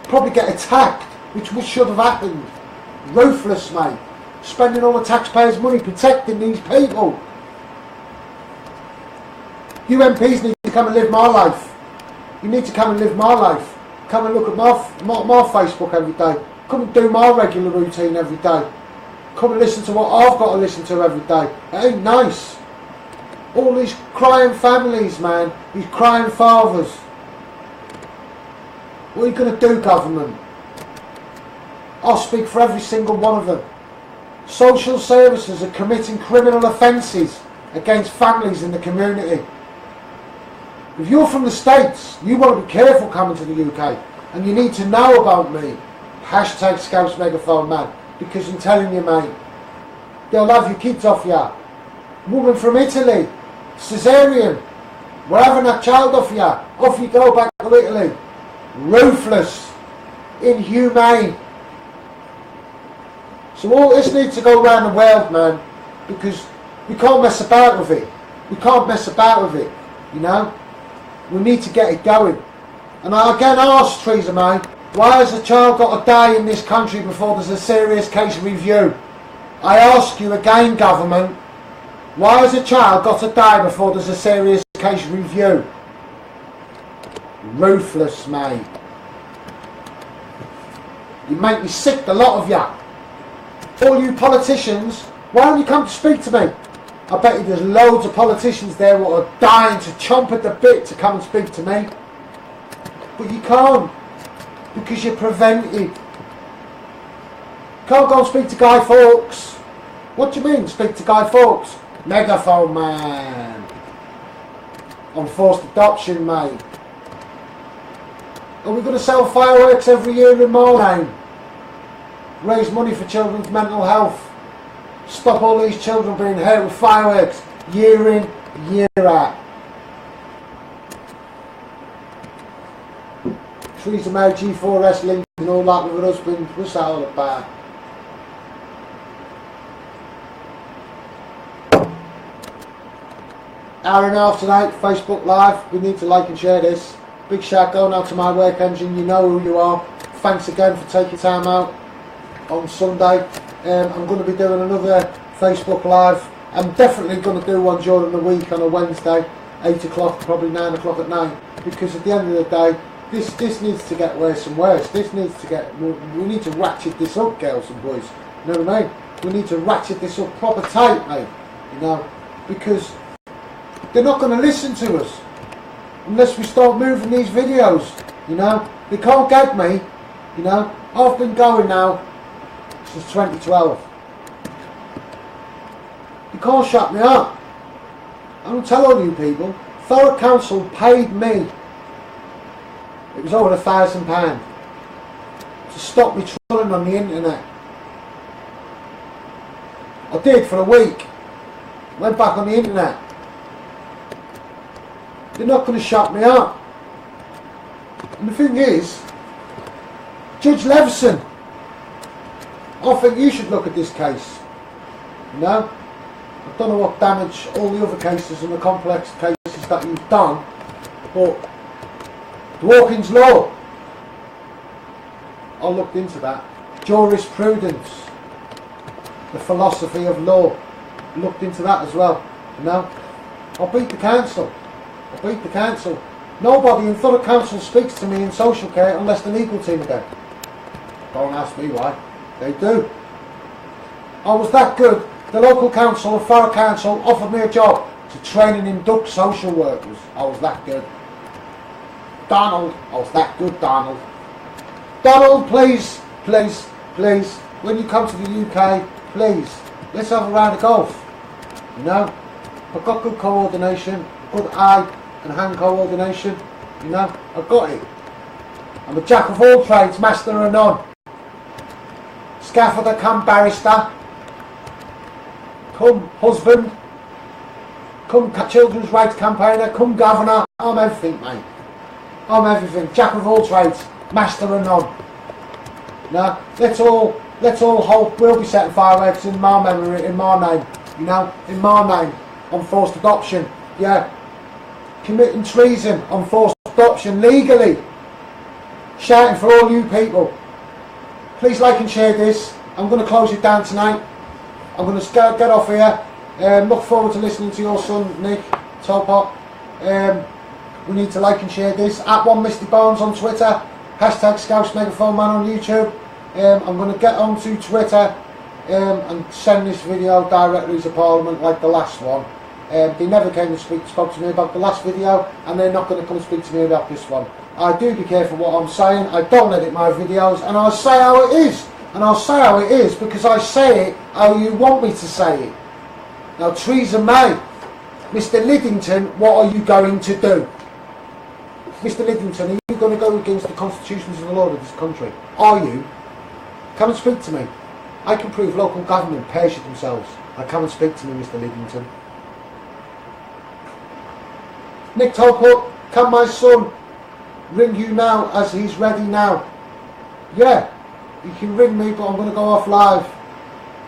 Probably get attacked, which should have happened. Ruthless, mate. Spending all the taxpayers' money protecting these people. You MPs need to come and live my life. You need to come and live my life. Come and look at my Facebook every day. Come and do my regular routine every day. Come and listen to what I've got to listen to every day. It ain't nice. All these crying families, man, these crying fathers. What are you going to do, government? I'll speak for every single one of them. Social services are committing criminal offences against families in the community. If you're from the States, you want to be careful coming to the UK, and you need to know about me. Hashtag Scouts Megaphone Man, because I'm telling you, mate, they'll have your kids off you. Woman from Italy, cesarean, we're having that child off you. Off you go back to Italy. Ruthless, inhumane. So all this needs to go around the world, man, because we can't mess about with it. We can't mess about with it, you know. We need to get it going. And I again ask, Theresa May, why has a child got to die in this country before there's a serious case review? I ask you again, government, why has a child got to die before there's a serious case review? Ruthless, mate. You make me sick, the lot of you. All you politicians, why don't you come to speak to me? I bet you there's loads of politicians there who are dying to chomp at the bit to come and speak to me. But you can't, because you're prevented. Can't go and speak to Guy Fawkes. What do you mean, speak to Guy Fawkes? Megaphone Man. On forced adoption, mate. Are we going to sell fireworks every year in my name? Raise money for children's mental health. Stop all these children being hurt with fireworks year in, year out. Theresa May, G4S link and all that with her husband. What's that all about? Hour and a half tonight, Facebook Live. We need to like and share this. Big shout going out to my work engine. You know who you are. Thanks again for taking time out on Sunday. I'm going to be doing another Facebook Live. I'm definitely going to do one during the week on a Wednesday, 8 o'clock, probably 9 o'clock at night, because at the end of the day, this needs to get worse and worse. This needs to get, we need to ratchet this up, girls and boys. You know what I mean? We need to ratchet this up proper tight, mate. You know, because they're not going to listen to us unless we start moving these videos. You know, they can't get me. You know, I've been going now since 2012. You can't shut me up. I don't tell all you people. Thurrock Council paid me. It was over £1,000 to stop me trolling on the internet. I did for a week. Went back on the internet. They're not going to shut me up. And the thing is, Judge Leveson, I think you should look at this case. You know? I don't know what damage all the other cases and the complex cases that you've done, but Dworkin's Law, I looked into that. Jurisprudence, the philosophy of law, looked into that as well. You know? I'll beat the council. I'll beat the council. Nobody in Thurrock Council speaks to me in social care unless the legal team are there. Don't ask me why. They do. I was that good. The local council of Thurrock Council offered me a job to train and induct social workers. I was that good. Donald, I was that good, Donald. Donald, please, please, please, when you come to the UK, please, let's have a round of golf. You know, I've got good coordination, good eye and hand coordination. You know, I've got it. I'm a jack of all trades, master of none. Scaffolder come barrister, come husband, come children's rights campaigner, come governor. I'm everything, mate. I'm everything. Jack of all trades, master of none. Now, let's all hope we'll be setting fireworks in my memory, in my name. You know, in my name, on forced adoption. Yeah, committing treason on forced adoption legally. Shouting for all you people. Please like and share this. I'm going to close it down tonight. I'm going to get off here. Look forward to listening to your son, Nick Topop. We need to like and share this. At One Misty Barnes on Twitter. Hashtag Scouts Megaphone Man on YouTube. I'm going to get onto Twitter and send this video directly to Parliament like the last one. They never came and spoke to me about the last video, and they're not going to come and speak to me about this one. I do be careful what I'm saying. I don't edit my videos, and I'll say how it is. And I'll say how it is because I say it how you want me to say it. Now, Theresa May, Mr. Lidington, what are you going to do? Mr. Lidington, are you going to go against the constitutions and the law of this country? Are you? Come and speak to me. I can prove local government perjured themselves. Now come and speak to me, Mr. Lidington. Nick Tolput, can my son ring you now as he's ready now? Yeah, you can ring me, but I'm going to go off live.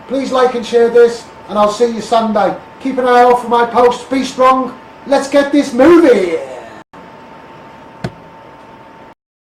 Please like and share this, and I'll see you Sunday. Keep an eye out for my posts. Be strong. Let's get this moving.